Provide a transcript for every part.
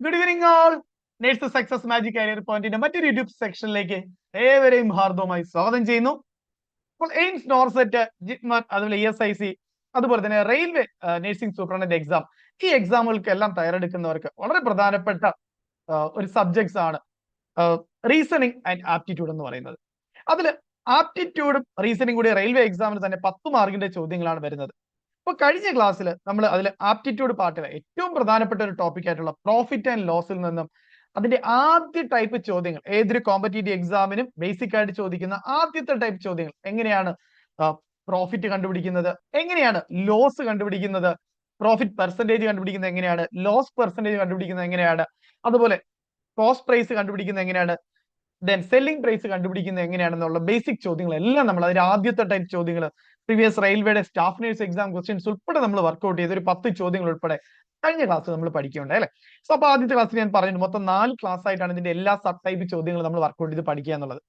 Good evening ആൾ. Nurse success magic career പോയിന്റിന്റെ മറ്റൊരു YouTube സെക്ഷനിലേക്ക് ഏവരെയും ഹാർദവമായി സ്വാഗതം ചെയ്യുന്നു. അപ്പോൾ എയിംസ്, നോർസെറ്റ്, ജിപ്മർ, അതുപോലെ ESIC, അതുപോലെ തന്നെ റെയിൽവേ നഴ്സിംഗ് സൂപ്രണ്ടന്റ് എക്സാം, ഈ എക്സാമുകൾക്ക് എല്ലാം തയ്യാറെടുക്കുന്നവർക്ക് വളരെ പ്രധാനപ്പെട്ട ഒരു സബ്ജക്ട്സ് ആണ് റീസണിങ് ആൻഡ് ആപ്റ്റിറ്റ്യൂഡ് എന്ന് പറയുന്നത്. അതിൽ ആപ്റ്റിറ്റ്യൂഡും റീസണിംഗ് കൂടി റെയിൽവേ എക്സാമിന് തന്നെ 10 മാർക്കിന്റെ ചോദ്യങ്ങളാണ് വരുന്നത്. അപ്പൊ കഴിഞ്ഞ ക്ലാസ്സിൽ നമ്മൾ അതിൽ ആപ്റ്റിറ്റ്യൂഡ് പാർട്ടിലെ ഏറ്റവും പ്രധാനപ്പെട്ട ഒരു ടോപ്പിക് ആയിട്ടുള്ള പ്രോഫിറ്റ് ആൻഡ് ലോസിൽ നിന്നും അതിന്റെ ആദ്യ ടൈപ്പ് ചോദ്യങ്ങൾ, ഏതൊരു കോമ്പറ്റേറ്റീവ് എക്സാമിനും ബേസിക് ആയിട്ട് ചോദിക്കുന്ന ആദ്യത്തെ ടൈപ്പ് ചോദ്യങ്ങൾ, എങ്ങനെയാണ് പ്രോഫിറ്റ് കണ്ടുപിടിക്കുന്നത്, എങ്ങനെയാണ് ലോസ് കണ്ടുപിടിക്കുന്നത്, പ്രോഫിറ്റ് പെർസെന്റേജ് കണ്ടുപിടിക്കുന്നത് എങ്ങനെയാണ്, ലോസ് പെർസെന്റേജ് കണ്ടുപിടിക്കുന്നത് എങ്ങനെയാണ്, അതുപോലെ കോസ്റ്റ് പ്രൈസ് കണ്ടുപിടിക്കുന്നത് എങ്ങനെയാണ്, ദെൻ സെല്ലിംഗ് പ്രൈസ് കണ്ടുപിടിക്കുന്നത് എങ്ങനെയാണെന്നുള്ള ബേസിക് ചോദ്യങ്ങളെല്ലാം നമ്മൾ അതിന്റെ ആദ്യത്തെ ടൈപ്പ് ചോദ്യങ്ങൾ പ്രീവിയസ് റെയിൽവേയുടെ സ്റ്റാഫ് നേഴ്സ് എക്സാം ക്വസ്റ്റ്യൻസ് ഉൾപ്പെടെ നമ്മൾ വർക്ക്ഔട്ട് ചെയ്ത് ഒരു 10 ചോദ്യങ്ങൾ ഉൾപ്പെടെ കഴിഞ്ഞ ക്ലാസ് നമ്മൾ പഠിക്കുകയുണ്ടായി അല്ലെ. സോ അപ്പൊ ആദ്യത്തെ ക്ലാസ്സിൽ ഞാൻ പറഞ്ഞു മൊത്തം 4 ക്ലാസ് ആയിട്ടാണ് ഇതിന്റെ എല്ലാ സബ് ടൈപ്പ് ചോദ്യങ്ങൾ നമ്മൾ വർക്ക്ഔട്ട് ചെയ്ത് പഠിക്കുക എന്നുള്ളത്.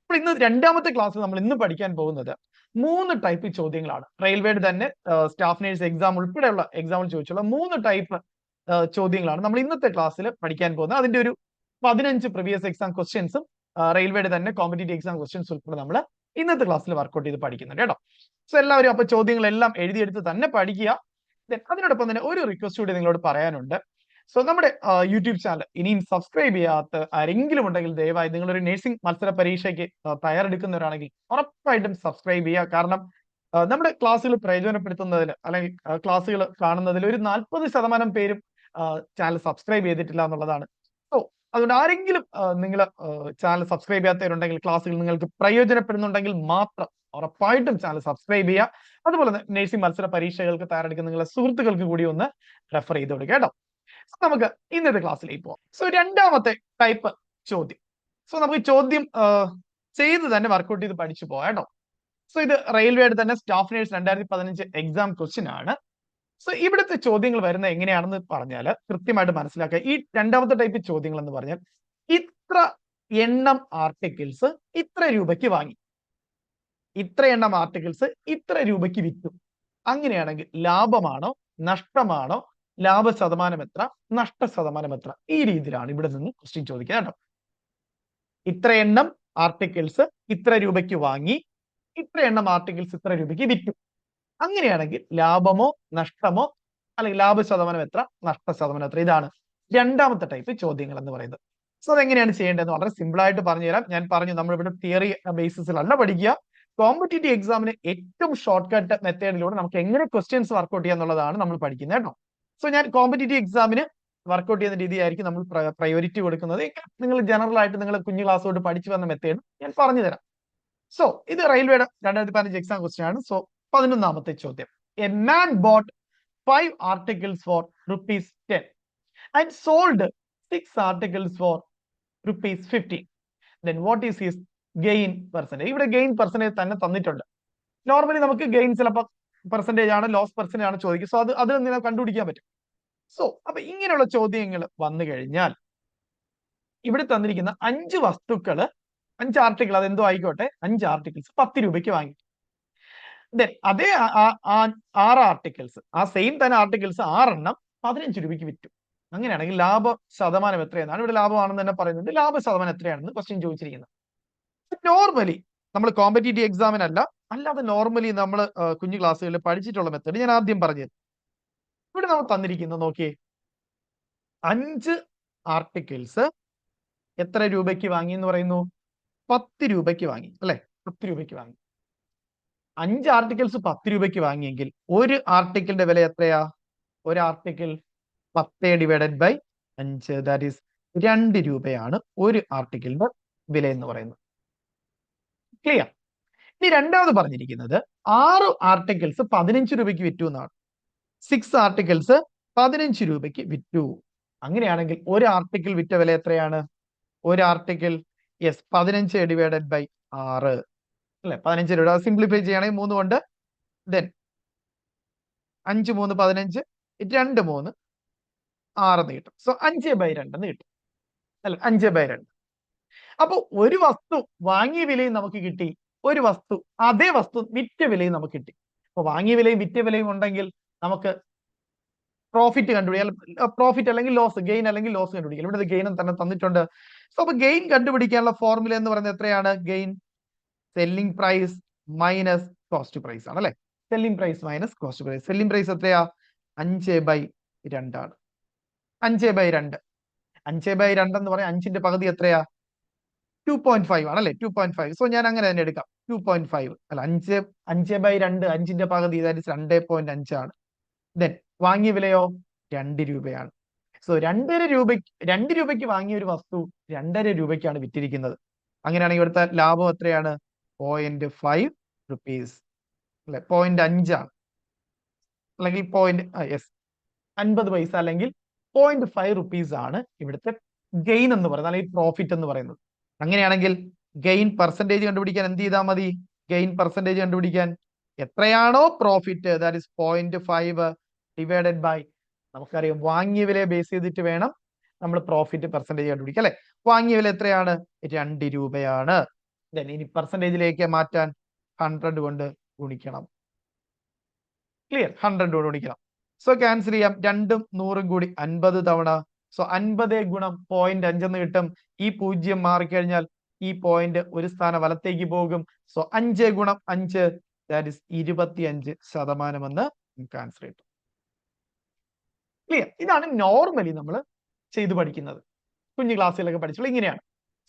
അപ്പോൾ ഇന്ന് രണ്ടാമത്തെ ക്ലാസ്സിൽ നമ്മൾ ഇന്ന് പഠിക്കാൻ പോകുന്നത് 3 ടൈപ്പ് ചോദ്യങ്ങളാണ്. റെയിൽവേയുടെ തന്നെ സ്റ്റാഫ് നേഴ്സ് എക്സാം ഉൾപ്പെടെയുള്ള എക്സാമിൽ ചോദിച്ചുള്ള 3 ടൈപ്പ് ചോദ്യങ്ങളാണ് നമ്മൾ ഇന്നത്തെ ക്ലാസ്സിൽ പഠിക്കാൻ പോകുന്നത്. അതിന്റെ ഒരു 15 പ്രീവിയസ് എക്സാം ക്വസ്റ്റ്യൻസും റെയിൽവേയുടെ തന്നെ കോമ്പറ്റേറ്റീവ് എക്സാം ക്വസ്റ്റ്യൻസ് ഉൾപ്പെടെ നമ്മൾ ഇന്നത്തെ ക്ലാസ്സിൽ വർക്ക്ഔട്ട് ചെയ്ത് പഠിക്കുന്നുണ്ട് കേട്ടോ. സോ എല്ലാവരും അപ്പൊ ചോദ്യങ്ങളെല്ലാം എഴുതിയെടുത്ത് തന്നെ പഠിക്കുക. അതിനോടൊപ്പം തന്നെ ഒരു റിക്വസ്റ്റ് കൂടി നിങ്ങളോട് പറയാനുണ്ട്. സോ നമ്മുടെ യൂട്യൂബ് ചാനൽ ഇനിയും സബ്സ്ക്രൈബ് ചെയ്യാത്ത ആരെങ്കിലും ഉണ്ടെങ്കിൽ ദയവായി നിങ്ങളൊരു നഴ്സിംഗ് മത്സര പരീക്ഷയ്ക്ക് തയ്യാറെടുക്കുന്നവരാണെങ്കിൽ ഉറപ്പായിട്ടും സബ്സ്ക്രൈബ് ചെയ്യുക. കാരണം നമ്മുടെ ക്ലാസ്സുകൾ പ്രയോജനപ്പെടുത്തുന്നതിൽ അല്ലെങ്കിൽ ക്ലാസ്സുകൾ കാണുന്നതിൽ ഒരു 40% പേരും ചാനൽ സബ്സ്ക്രൈബ് ചെയ്തിട്ടില്ല എന്നുള്ളതാണ്. സോ അതുകൊണ്ട് ആരെങ്കിലും നിങ്ങൾ ചാനൽ സബ്സ്ക്രൈബ് ചെയ്യാത്തവരുണ്ടെങ്കിൽ, ക്ലാസ്സുകൾ നിങ്ങൾക്ക് പ്രയോജനപ്പെടുന്നുണ്ടെങ്കിൽ മാത്രം ഉറപ്പായിട്ടും ചാനൽ സബ്സ്ക്രൈബ് ചെയ്യുക. അതുപോലെ തന്നെ നഴ്സിംഗ് മത്സര പരീക്ഷകൾക്ക് തയ്യാറെടുക്കുന്ന നിങ്ങളുടെ സുഹൃത്തുക്കൾക്ക് കൂടി ഒന്ന് റെഫർ ചെയ്ത് കൊടുക്കുക കേട്ടോ. നമുക്ക് ഇന്നത്തെ ക്ലാസ്സിലേക്ക് പോവാം. സോ രണ്ടാമത്തെ ടൈപ്പ് ചോദ്യം. സോ നമുക്ക് ചോദ്യം ചെയ്ത് തന്നെ വർക്ക്ഔട്ട് ചെയ്ത് പഠിച്ചു പോവാം കേട്ടോ. സോ ഇത് റെയിൽവേയുടെ തന്നെ സ്റ്റാഫ് നേഴ്സ് 2015 എക്സാം ക്വസ്റ്റ്യൻ ആണ്. സോ ഇവിടുത്തെ ചോദ്യങ്ങൾ വരുന്ന എങ്ങനെയാണെന്ന് പറഞ്ഞാൽ കൃത്യമായിട്ട് മനസ്സിലാക്കുക. ഈ രണ്ടാമത്തെ ടൈപ്പ് ചോദ്യങ്ങൾ എന്ന് പറഞ്ഞാൽ ഇത്ര എണ്ണം ആർട്ടിക്കിൾസ് ഇത്ര രൂപയ്ക്ക് വാങ്ങി, ഇത്ര എണ്ണം ആർട്ടിക്കിൾസ് ഇത്ര രൂപയ്ക്ക് വിറ്റു, അങ്ങനെയാണെങ്കിൽ ലാഭമാണോ നഷ്ടമാണോ, ലാഭ ശതമാനം എത്ര, നഷ്ട ശതമാനം എത്ര, ഈ രീതിയിലാണ് ഇവിടെ നിന്ന് ക്വസ്റ്റ്യൻ ചോദിക്കുക കേട്ടോ. ഇത്ര എണ്ണം ആർട്ടിക്കിൾസ് ഇത്ര രൂപയ്ക്ക് വാങ്ങി, ഇത്ര എണ്ണം ആർട്ടിക്കിൾസ് ഇത്ര രൂപയ്ക്ക് വിറ്റു, അങ്ങനെയാണെങ്കിൽ ലാഭമോ നഷ്ടമോ, അല്ലെങ്കിൽ ലാഭ ശതമാനം എത്ര, നഷ്ട ശതമാനം എത്ര, ഇതാണ് രണ്ടാമത്തെ ടൈപ്പ് ചോദ്യങ്ങൾ എന്ന് പറയുന്നത്. സോ അതെങ്ങനെയാണ് ചെയ്യേണ്ടതെന്ന് വളരെ സിമ്പിൾ ആയിട്ട് പറഞ്ഞുതരാം. ഞാൻ പറഞ്ഞു നമ്മൾ ഇവിടെ തിയറി ബേസിസിലല്ല പഠിക്കുക. കോമ്പറ്റേറ്റീവ് എക്സാമിന് ഏറ്റവും ഷോർട്ട് കട്ട് മെത്തേഡിലൂടെ നമുക്ക് എങ്ങനെ ക്വസ്റ്റ്യൻസ് വർക്ക്ഔട്ട് ചെയ്യുക എന്നുള്ളതാണ് നമ്മൾ പഠിക്കുന്നത് കേട്ടോ. സോ ഞാൻ കോമ്പറ്റേറ്റീവ് എക്സാമിന് വർക്ക്ഔട്ട് ചെയ്യുന്ന രീതിയായിരിക്കും നമ്മൾ പ്രയോറിറ്റി കൊടുക്കുന്നത്. നിങ്ങൾ ജനറൽ ആയിട്ട് നിങ്ങൾ കുഞ്ഞു ക്ലാസ് തൊട്ട് പഠിച്ചു വന്ന മെത്തേഡ് ഞാൻ പറഞ്ഞു തരാം. സോ ഇത് റെയിൽവേയുടെ 2015 എക്സാം ക്വസ്റ്റ്യൻ ആണ്. സോ 11ാമത്തെ ചോദ്യം. A man boat 5 articles for ₹10 and sold 6 articles for ₹15. Then what is his gain percentage? ഇവിടെ ഗെയിൻ പെർസെന്റേജ് തന്നെ തന്നിട്ടുണ്ട്. നോർമലി നമുക്ക് ഗെയിൻ ചിലപ്പോൾ പെർസെന്റേജ് ആണ്, ലോസ് പെർസെന്റേജ് ആണ് ചോദിക്കുക. സോ അതിൽ നിന്ന് കണ്ടുപിടിക്കാൻ പറ്റും. സോ അപ്പൊ ഇങ്ങനെയുള്ള ചോദ്യങ്ങൾ വന്നു കഴിഞ്ഞാൽ ഇവിടെ തന്നിരിക്കുന്ന 5 വസ്തുക്കള്, 5 ആർട്ടിക്കിൾ, അതെന്തോ ആയിക്കോട്ടെ, 5 ആർട്ടിക്കിൾസ് 10 രൂപയ്ക്ക് വാങ്ങി. അതേ 6 ആർട്ടിക്കിൾസ്, ആ സെയിം തന്നെ ആർട്ടിക്കിൾസ് 6 എണ്ണം 15 രൂപയ്ക്ക് വിറ്റു. അങ്ങനെയാണെങ്കിൽ ലാഭ ശതമാനം എത്രയെന്നാണ് ഇവിടെ ലാഭമാണെന്ന് തന്നെ പറയുന്നുണ്ട്. ലാഭ ശതമാനം എത്രയാണെന്ന് ക്വസ്റ്റ്യൻ ചോദിച്ചിരിക്കുന്നത്. നോർമലി നമ്മൾ കോമ്പറ്റേറ്റീവ് എക്സാമിനല്ല, അല്ലാതെ നോർമലി നമ്മൾ കുഞ്ഞു ക്ലാസ്സുകളിൽ പഠിച്ചിട്ടുള്ള മെത്തേഡ് ഞാൻ ആദ്യം പറഞ്ഞത്. ഇവിടെ നമ്മൾ തന്നിരിക്കുന്നത് നോക്കിയേ, 5 ആർട്ടിക്കിൾസ് എത്ര രൂപയ്ക്ക് വാങ്ങി എന്ന് പറയുന്നു? 10 രൂപയ്ക്ക് വാങ്ങി അല്ലെ, 10 രൂപയ്ക്ക് വാങ്ങി. 5 ആർട്ടിക്കിൾസ് 10 രൂപയ്ക്ക് വാങ്ങിയെങ്കിൽ ഒരു ആർട്ടിക്കിളിന്റെ വില എത്രയാ? ഒരു ആർട്ടിക്കിൾ 10/5, ദാറ്റ് ഈസ് 2 രൂപയാണ് ഒരു ആർട്ടിക്കിളിന്റെ വില എന്ന് പറയുന്നത്. ക്ലിയർ? ഇനി രണ്ടാമത് പറഞ്ഞിരിക്കുന്നത് 6 ആർട്ടിക്കിൾസ് 15 രൂപയ്ക്ക് വിറ്റു എന്നാണ്. 6 ആർട്ടിക്കിൾസ് 15 രൂപയ്ക്ക് വിറ്റു. അങ്ങനെയാണെങ്കിൽ ഒരു ആർട്ടിക്കിൾ വിറ്റ വില എത്രയാണ്? ഒരു ആർട്ടിക്കിൾ 15/6 അല്ലെ, 15 രൂപ. സിംപ്ലിഫൈ ചെയ്യണമെങ്കിൽ 3 കൊണ്ട്, ദെൻ 5 3 15, 2 3 6 എന്ന് കിട്ടും. സോ 5/2 എന്ന് കിട്ടും അല്ലെ, 5/2. അപ്പൊ ഒരു വസ്തു വാങ്ങിയ വിലയും നമുക്ക് കിട്ടി, ഒരു വസ്തു അതേ വസ്തു വിറ്റ വിലയും നമുക്ക് കിട്ടി. അപ്പൊ വാങ്ങിയ വിലയും വിറ്റ വിലയും ഉണ്ടെങ്കിൽ നമുക്ക് പ്രോഫിറ്റ് കണ്ടുപിടിക്കാൻ, പ്രോഫിറ്റ് അല്ലെങ്കിൽ ലോസ്, ഗെയിൻ അല്ലെങ്കിൽ ലോസ് കണ്ടുപിടിക്കാൻ. ഇവിടെ ഗെയിൻ തന്നെ തന്നിട്ടുണ്ട്. സോ അപ്പൊ ഗെയിൻ കണ്ടുപിടിക്കാനുള്ള ഫോർമുല എന്ന് പറയുന്നത് എത്രയാണ്? Gain selling price minus cost price ആണ് അല്ലെ. Selling price minus cost price. Selling price എത്രയാ? 5/2 ആണ്. 5/2. 5/2 എന്ന് പറയാം. 5ന്റെ പകുതി എത്രയാ? 2.5 ആണ് അല്ലെ. 2.5. സോ ഞാൻ അങ്ങനെ തന്നെ എടുക്കാം. 2.5 അല്ല, 5/2, 5ന്റെ പകുതി 2.5 ആണ്. ദെൻ വാങ്ങിയ വിലയോ 2 രൂപയാണ്. സോ 2 രൂപയ്ക്ക് വാങ്ങിയ ഒരു വസ്തു 2.5 രൂപയ്ക്കാണ് വിറ്റിരിക്കുന്നത്. അങ്ങനെയാണെങ്കിൽ ഇവിടുത്തെ ലാഭം എത്രയാണ്? 0.5 റുപ്പീസ് അല്ലെ. 0.5 ആണ്, അല്ലെങ്കിൽ 50 പൈസ അല്ലെങ്കിൽ 0.5 റുപ്പീസ് ആണ് ഇവിടുത്തെ ഗെയിൻ എന്ന് പറയുന്നത്, അല്ലെങ്കിൽ പ്രോഫിറ്റ് എന്ന് പറയുന്നത്. അങ്ങനെയാണെങ്കിൽ ഗെയിൻ പെർസെന്റേജ് കണ്ടുപിടിക്കാൻ എന്ത് ചെയ്താൽ മതി? ഗെയിൻ പെർസെന്റേജ് കണ്ടുപിടിക്കാൻ എത്രയാണോ profit, that is 0.5 divided by, നമുക്കറിയാം വാങ്ങിയ വിലയെ ബേസ് ചെയ്തിട്ട് വേണം നമ്മൾ പ്രോഫിറ്റ് പെർസെന്റേജ് കണ്ടുപിടിക്കുക അല്ലെ. വാങ്ങിയ വില എത്രയാണ്? 2 രൂപയാണ്. ഇനി പെർസെന്റേജിലേക്ക് മാറ്റാൻ 100 കൊണ്ട് ഗുണിക്കണം. ക്ലിയർ? 100 കൊണ്ട് ഗുണിക്കണം. സോ ക്യാൻസൽ ചെയ്യാം. 2ഉം 100ഉം കൂടി 50 തവണ. സോ 50 ഗുണം 0.5 എന്ന് കിട്ടും. ഈ 0 മാറിക്കഴിഞ്ഞാൽ ഈ പോയിന്റ് ഒരു സ്ഥാനം വലത്തേക്ക് പോകും. സോ 5 ഗുണം 5 ദാറ്റ് ഇസ് 25% എന്ന് നമുക്ക് ആൻസർ കിട്ടും. ക്ലിയർ? ഇതാണ് നോർമലി നമ്മൾ ചെയ്തു പഠിക്കുന്നത്. കുഞ്ഞു ക്ലാസ്സുകളൊക്കെ പഠിച്ചുള്ള ഇങ്ങനെയാണ്.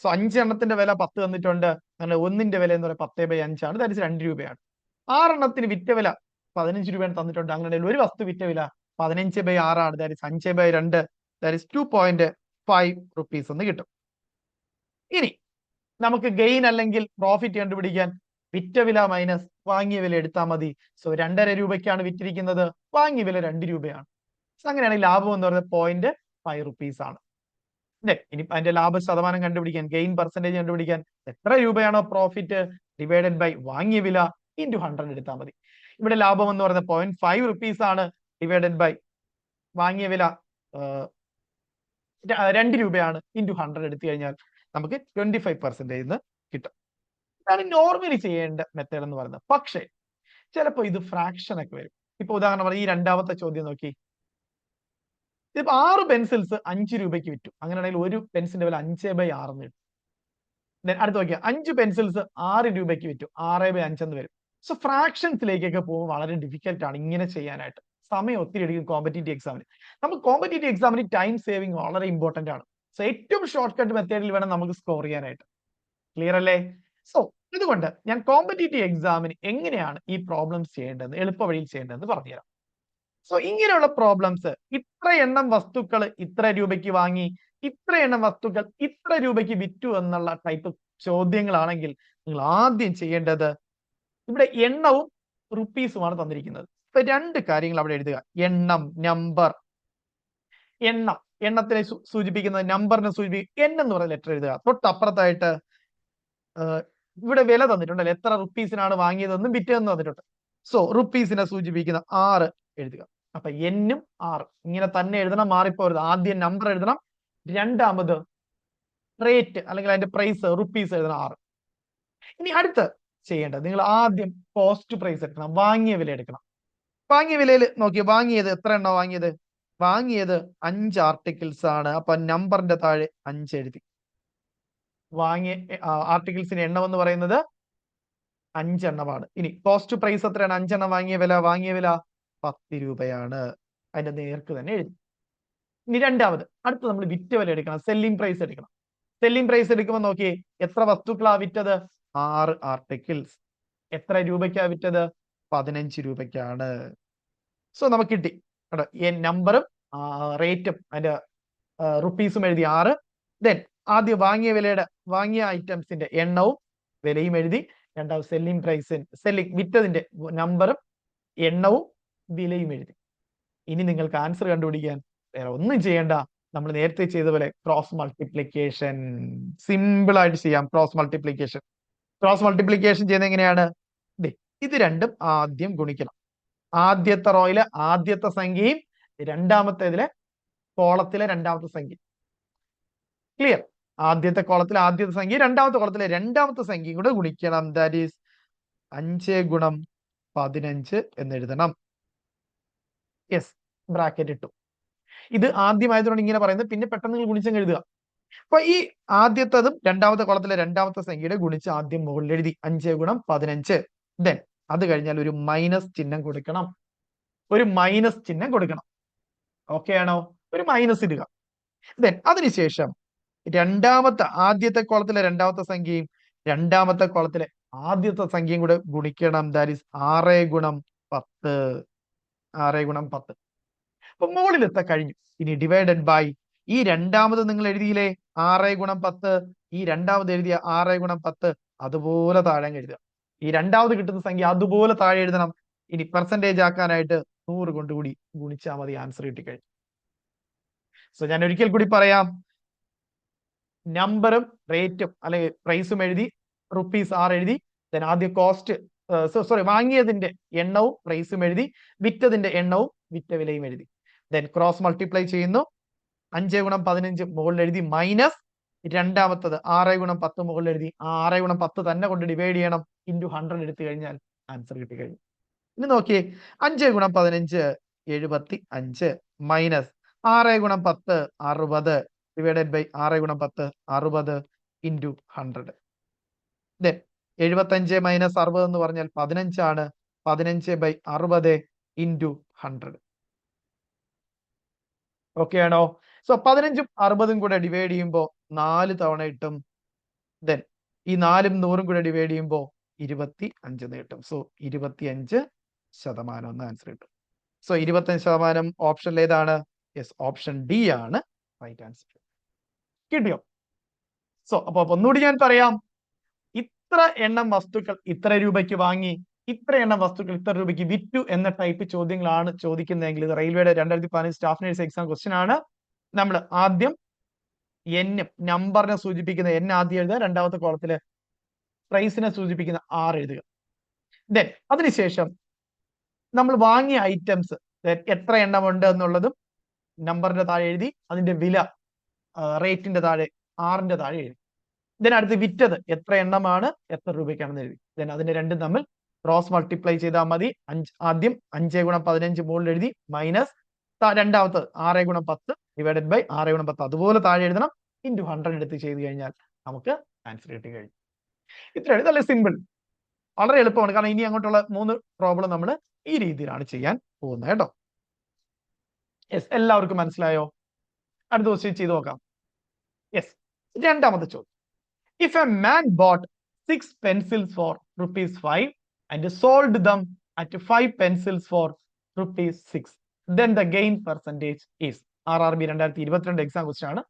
സോ 5 എണ്ണത്തിന്റെ വില 10 തന്നിട്ടുണ്ട്. അങ്ങനെ 1ന്റെ വില എന്ന് പറയുന്നത് 10/5 ആണ്. ദാറ്റ് ഇസ് 2 രൂപയാണ്. 6 എണ്ണത്തിന് വിറ്റ വില 15 രൂപയാണ് തന്നിട്ടുണ്ട്. അങ്ങനെ ഒരു വസ്തു വിറ്റ വില 15/6 ആണ്. That is 5/2 that is 2.5 rupees എന്ന് കിട്ടും. ഇനി നമുക്ക് ഗെയിൻ അല്ലെങ്കിൽ പ്രോഫിറ്റ് കണ്ടുപിടിക്കാൻ വിറ്റ വില മൈനസ് വാങ്ങിയ വില എടുത്താൽ മതി. സോ 2.5 രൂപയ്ക്കാണ് വിറ്റിരിക്കുന്നത്, വാങ്ങിയ വില 2 രൂപയാണ്. അങ്ങനെയാണെങ്കിൽ ലാഭം എന്ന് പറയുന്നത് 0.5 റുപ്പീസ് ആണ്. ഇനി അതിന്റെ ലാഭ ശതമാനം കണ്ടുപിടിക്കാൻ, ഗെയിൻ പെർസെന്റേജ് കണ്ടുപിടിക്കാൻ എത്ര രൂപയാണോ പ്രോഫിറ്റ് ഡിവൈഡഡ് ബൈ വാങ്ങിയ വില ഇൻറ്റു 100 എടുത്താൽ മതി. ഇവിടെ ലാഭം എന്ന് പറയുന്നത് 0.5 റുപ്പീസ് ആണ്. ഡിവൈഡഡ് ബൈ വാങ്ങിയ വില 2 രൂപയാണ്. ഇൻറ്റു 100 എടുത്തു കഴിഞ്ഞാൽ നമുക്ക് 25% കിട്ടും. ഇതാണ് നോർമലി ചെയ്യേണ്ട മെത്തേഡ് എന്ന് പറയുന്നത്. പക്ഷേ ചിലപ്പോൾ ഇത് ഫ്രാക്ഷൻ ഒക്കെ വരും. ഇപ്പൊ ഉദാഹരണം പറഞ്ഞ ഈ രണ്ടാമത്തെ ചോദ്യം നോക്കി. ഇതിപ്പോ 6 പെൻസിൽസ് 5 രൂപയ്ക്ക് വിറ്റു. അങ്ങനെയാണെങ്കിൽ ഒരു പെൻസിലിന്റെ വില 5/6 എന്ന് കിട്ടും. അടുത്ത് നോക്കിയാൽ 5 പെൻസിൽസ് 6 രൂപയ്ക്ക് വിറ്റു, 6/5 എന്ന് വരും. സോ ഫ്രാക്ഷൻസിലേക്കൊക്കെ പോകുമ്പോൾ വളരെ ഡിഫിക്കൽട്ട് ആണ് ഇങ്ങനെ ചെയ്യാനായിട്ട്. സമയം ഒത്തിരി എടുക്കും കോമ്പറ്റേറ്റീവ് എക്സാമിന്. നമുക്ക് കോമ്പറ്റേറ്റീവ് എക്സാമിന് ടൈം സേവിങ് വളരെ ഇമ്പോർട്ടന്റ് ആണ്. സോ ഏറ്റവും ഷോർട്ട് കട്ട് മെത്തേഡിൽ വേണം നമുക്ക് സ്കോർ ചെയ്യാനായിട്ട്. ക്ലിയർ അല്ലേ? സോ അതുകൊണ്ട് ഞാൻ കോമ്പറ്റേറ്റീവ് എക്സാമിന് എങ്ങനെയാണ് ഈ പ്രോബ്ലംസ് ചെയ്യേണ്ടത്, എളുപ്പ വഴിയിൽ ചെയ്യേണ്ടതെന്ന് പറഞ്ഞുതരാം. സോ ഇങ്ങനെയുള്ള പ്രോബ്ലംസ്, ഇത്ര എണ്ണം വസ്തുക്കൾ ഇത്ര രൂപയ്ക്ക് വാങ്ങി, ഇത്ര എണ്ണം വസ്തുക്കൾ ഇത്ര രൂപയ്ക്ക് വിറ്റു എന്നുള്ള ടൈപ്പ് ചോദ്യങ്ങളാണെങ്കിൽ നിങ്ങൾ ആദ്യം ചെയ്യേണ്ടത്, ഇവിടെ എണ്ണവും റുപ്പീസുമാണ് തന്നിരിക്കുന്നത്. ഇപ്പൊ 2 കാര്യങ്ങൾ അവിടെ എഴുതുക. എണ്ണം, നമ്പർ. എണ്ണത്തിനെ സൂചിപ്പിക്കുന്നത്, നമ്പറിനെ സൂചിപ്പിക്കുന്നത് എൻ എന്ന് പറയുന്ന ലെറ്റർ എഴുതുക. തൊട്ടപ്പുറത്തായിട്ട് ഇവിടെ വില തന്നിട്ടുണ്ടല്ലോ, എത്ര റുപ്പീസിനാണ് വാങ്ങിയതെന്നും വിറ്റതെന്ന് തന്നിട്ടുണ്ട്. സോ റുപ്പീസിനെ സൂചിപ്പിക്കുന്ന 6 എഴുതുക. അപ്പൊ എന്നും 6 ഇങ്ങനെ തന്നെ എഴുതണം, മാറിപ്പോരുത്. ആദ്യം നമ്പർ എഴുതണം, രണ്ടാമത് റേറ്റ് അല്ലെങ്കിൽ അതിന്റെ പ്രൈസ് റുപ്പീസ് എഴുതണം 6. ഇനി അടുത്ത് ചെയ്യേണ്ടത്, നിങ്ങൾ ആദ്യം കോസ്റ്റ് പ്രൈസ് എടുക്കണം, വാങ്ങിയ വില എടുക്കണം. വാങ്ങിയ വിലയിൽ നോക്കി, വാങ്ങിയത് എത്ര എണ്ണ വാങ്ങിയത്? വാങ്ങിയത് 5 ആർട്ടിക്കിൾസ് ആണ്. അപ്പൊ നമ്പറിന്റെ താഴെ 5 എഴുതി. വാങ്ങിയ ആർട്ടിക്കിൾസിന്റെ എണ്ണം എന്ന് പറയുന്നത് 5 എണ്ണമാണ്. ഇനി കോസ്റ്റ് പ്രൈസ് എത്രയാണ്? 5 എണ്ണം വാങ്ങിയ വില 10 രൂപയാണ്. അതിന്റെ നേർക്ക് തന്നെ എഴുതി. ഇനി രണ്ടാമത്, അടുത്ത് നമ്മൾ വിറ്റ വില എടുക്കണം, സെല്ലിംഗ് പ്രൈസ് എടുക്കണം. സെല്ലിംഗ് പ്രൈസ് എടുക്കുമ്പോൾ നോക്കിയേ, എത്ര വസ്തുക്കളാ വിറ്റത്? 6 ആർട്ടിക്കിൾസ്. എത്ര രൂപയ്ക്കാ വിറ്റത്? 15 രൂപയ്ക്കാണ്. സോ നമുക്ക് കിട്ടി നമ്പറും റേറ്റും അതിന്റെ റുപ്പീസും എഴുതി 6. ദെൻ ആദ്യം വാങ്ങിയ ഐറ്റംസിന്റെ എണ്ണവും വിലയും എഴുതി. രണ്ടാമത് സെല്ലിംഗ് വിറ്റതിന്റെ നമ്പറും എണ്ണവും വിലയും എഴുതി. ഇനി നിങ്ങൾക്ക് ആൻസർ കണ്ടുപിടിക്കാൻ വേറെ ഒന്നും ചെയ്യേണ്ട, നമ്മൾ നേരത്തെ ചെയ്ത പോലെ ക്രോസ് മൾട്ടിപ്ലിക്കേഷൻ സിമ്പിൾ ആയിട്ട് ചെയ്യാം. ക്രോസ് മൾട്ടിപ്ലിക്കേഷൻ ചെയ്യുന്നത് എങ്ങനെയാണ്? ഇത് രണ്ടും ആദ്യം ഗുണിക്കണം. ആദ്യത്തെ റോയിലെ ആദ്യത്തെ സംഖ്യയും രണ്ടാമത്തേതിലെ കോളത്തിലെ രണ്ടാമത്തെ സംഖ്യ. ക്ലിയർ? ആദ്യത്തെ കോളത്തിലെ ആദ്യത്തെ സംഖ്യ, രണ്ടാമത്തെ കോളത്തിലെ രണ്ടാമത്തെ സംഖ്യയും കൂടെ ഗുണിക്കണം. ദാറ്റ് ഈസ് 5 ഗുണം 15 എന്ന് എഴുതണം. യെസ്, ബ്രാക്കറ്റ് ഇട്ടു. ഇത് ആദ്യമായതുകൊണ്ട് ഇങ്ങനെ പറയുന്നത്, പിന്നെ പെട്ടെന്ന് നിങ്ങൾ ഗുണിച്ചങ്ങ് എഴുതുക. അപ്പൊ ഈ ആദ്യത്തതും രണ്ടാമത്തെ കോളത്തിലെ രണ്ടാമത്തെ സംഖ്യയുടെ ഗുണിച്ച് ആദ്യം മുകളിൽ എഴുതി 5 ഗുണം 15. ദെൻ അത് കഴിഞ്ഞാൽ ഒരു മൈനസ് ചിഹ്നം കൊടുക്കണം. ഒരു മൈനസ് ചിഹ്നം കൊടുക്കണം. ഓക്കെ ആണോ? ഒരു മൈനസ് ഇടുക. ദെൻ അതിനുശേഷം ആദ്യത്തെ കോളത്തിലെ രണ്ടാമത്തെ സംഖ്യയും രണ്ടാമത്തെ കോളത്തിലെ ആദ്യത്തെ സംഖ്യയും കൂടെ ഗുണിക്കണം. ദാറ്റ് ഈസ് 6 ഗുണം 10. 6 ഗുണം 10. അപ്പൊ മുകളിലത്തെ കഴിഞ്ഞു. ഇനി ഡിവൈഡഡ് ബൈ ഈ രണ്ടാമത് നിങ്ങൾ എഴുതിയില്ലേ 6 ഗുണം 10, ഈ രണ്ടാമത് എഴുതിയ 6 ഗുണം 10 അതുപോലെ താഴെ എഴുതുക. ഈ രണ്ടാമത് കിട്ടുന്ന സംഖ്യ അതുപോലെ താഴെ എഴുതണം. ഇനി പെർസെന്റേജ് ആക്കാനായിട്ട് 100 കൊണ്ട് കൂടി ഗുണിച്ചാൽ മതി, ആൻസർ കിട്ടിക്കഴിഞ്ഞു. സോ ഞാൻ ഒരിക്കൽ കൂടി പറയാം, നമ്പറും റേറ്റും അല്ലെങ്കിൽ പ്രൈസും എഴുതി, ₹6 എഴുതി. ദെൻ ആദ്യം കോസ്റ്റ് വാങ്ങിയതിന്റെ എണ്ണവും പ്രൈസും എഴുതി, വിറ്റതിന്റെ എണ്ണവും വിറ്റ വിലയും എഴുതി. ദെൻ ക്രോസ് മൾട്ടിപ്ലൈ ചെയ്യുന്നു. 5 ഗുണം 15 മുകളിൽ എഴുതി, മൈനസ് രണ്ടാമത്തത് 6 ഗുണം 10 മുകളിൽ എഴുതി. ആ 6 ഗുണം 10 തന്നെ കൊണ്ട് ഡിവൈഡ് ചെയ്യണം. ഇൻറ്റു 100 എടുത്തു കഴിഞ്ഞാൽ ആൻസർ കിട്ടി കഴിഞ്ഞു. ഇനി നോക്കിയേ, 5 ഗുണം 15 75 മൈനസ് 6 ഗുണം 10 60 ഡിവൈഡഡ് ബൈ 6 ഗുണം 10 60 ഇൻറ്റു 100. ദെൻ 75 മൈനസ് 60 എന്ന് പറഞ്ഞാൽ 15 ആണ്. 15 ബൈ 60 ഇൻറ്റു 100. ഓക്കെ ആണോ? സോ 15ഉം 60ഉം കൂടെ ഡിവൈഡ് ചെയ്യുമ്പോൾ 4 തവണ കിട്ടും. ദെൻ ഈ 4ഉം 100ഉം കൂടെ ഡിവൈഡ് ചെയ്യുമ്പോൾ 25 കിട്ടും. സോ 25% എന്ന് ആൻസർ കിട്ടും. സോ 25% ഓപ്ഷനിൽ ഏതാണ്? യെസ്, ഓപ്ഷൻ ഡി ആണ് റൈറ്റ് ആൻസർ. കിട്ടിയോ? സോ അപ്പൊ ഒന്നുകൂടി ഞാൻ പറയാം, ഇത്ര എണ്ണം വസ്തുക്കൾ ഇത്ര രൂപയ്ക്ക് വാങ്ങി, ഇത്ര എണ്ണം വസ്തുക്കൾ ഇത്ര രൂപയ്ക്ക് വിറ്റു എന്ന ടൈപ്പ് ചോദ്യങ്ങളാണ് ചോദിക്കുന്നതെങ്കിൽ ഇത് റെയിൽവേയുടെ 2015 സ്റ്റാഫ് നഴ്സ് എക്സാം ക്വസ്റ്റ്യൻ ആണ്. നമ്മൾ ആദ്യം നമ്പറിനെ സൂചിപ്പിക്കുന്ന N ആദ്യം എഴുതുക, രണ്ടാമത്തെ കോളത്തില് പ്രൈസിനെ സൂചിപ്പിക്കുന്ന R എഴുതുക. ദെൻ അതിനുശേഷം നമ്മൾ വാങ്ങിയ ഐറ്റംസ് എത്ര എണ്ണം ഉണ്ട് എന്നുള്ളതും നമ്പറിന്റെ താഴെ എഴുതി, അതിന്റെ വില റേറ്റിന്റെ താഴെ ആറിന്റെ താഴെ എഴുതി. ദെൻ അടുത്ത് വിറ്റത് എത്ര എണ്ണമാണ്, എത്ര രൂപയ്ക്കാണെന്ന് എഴുതി. ദെൻ അതിന്റെ രണ്ടും തമ്മിൽ ക്രോസ് മൾട്ടിപ്ലൈ ചെയ്താൽ മതി. ആദ്യം 5 ഗുണം 15 മുകളിൽ എഴുതി, മൈനസ് രണ്ടാമത്തെ 6 ഗുണം 10 ഡിവൈഡഡ് ബൈ 6 ഗുണം 10 അതുപോലെ താഴെ എഴുതണം. ഇൻറ്റു 100 എടുത്ത് ചെയ്ത് കഴിഞ്ഞാൽ നമുക്ക് ആൻസർ കിട്ടി കഴിഞ്ഞു. ഇത്രയാണ്. നല്ല സിമ്പിൾ, വളരെ എളുപ്പമാണ്. കാരണം ഇനി അങ്ങോട്ടുള്ള 3 പ്രോബ്ലം നമ്മൾ ഈ രീതിയിലാണ് ചെയ്യാൻ പോകുന്നത് കേട്ടോ. യെസ്, എല്ലാവർക്കും മനസ്സിലായോ? അടുത്ത ക്വസ്റ്റ്യൻ ചെയ്ത് നോക്കാം. യെസ്, രണ്ടാമത്തെ ചോദ്യം. If a man boat 6 pencils for ₹5 and sold them at 5 pencils for ₹6, then the gain percentage is. RRB 2022 exam question ആണ്.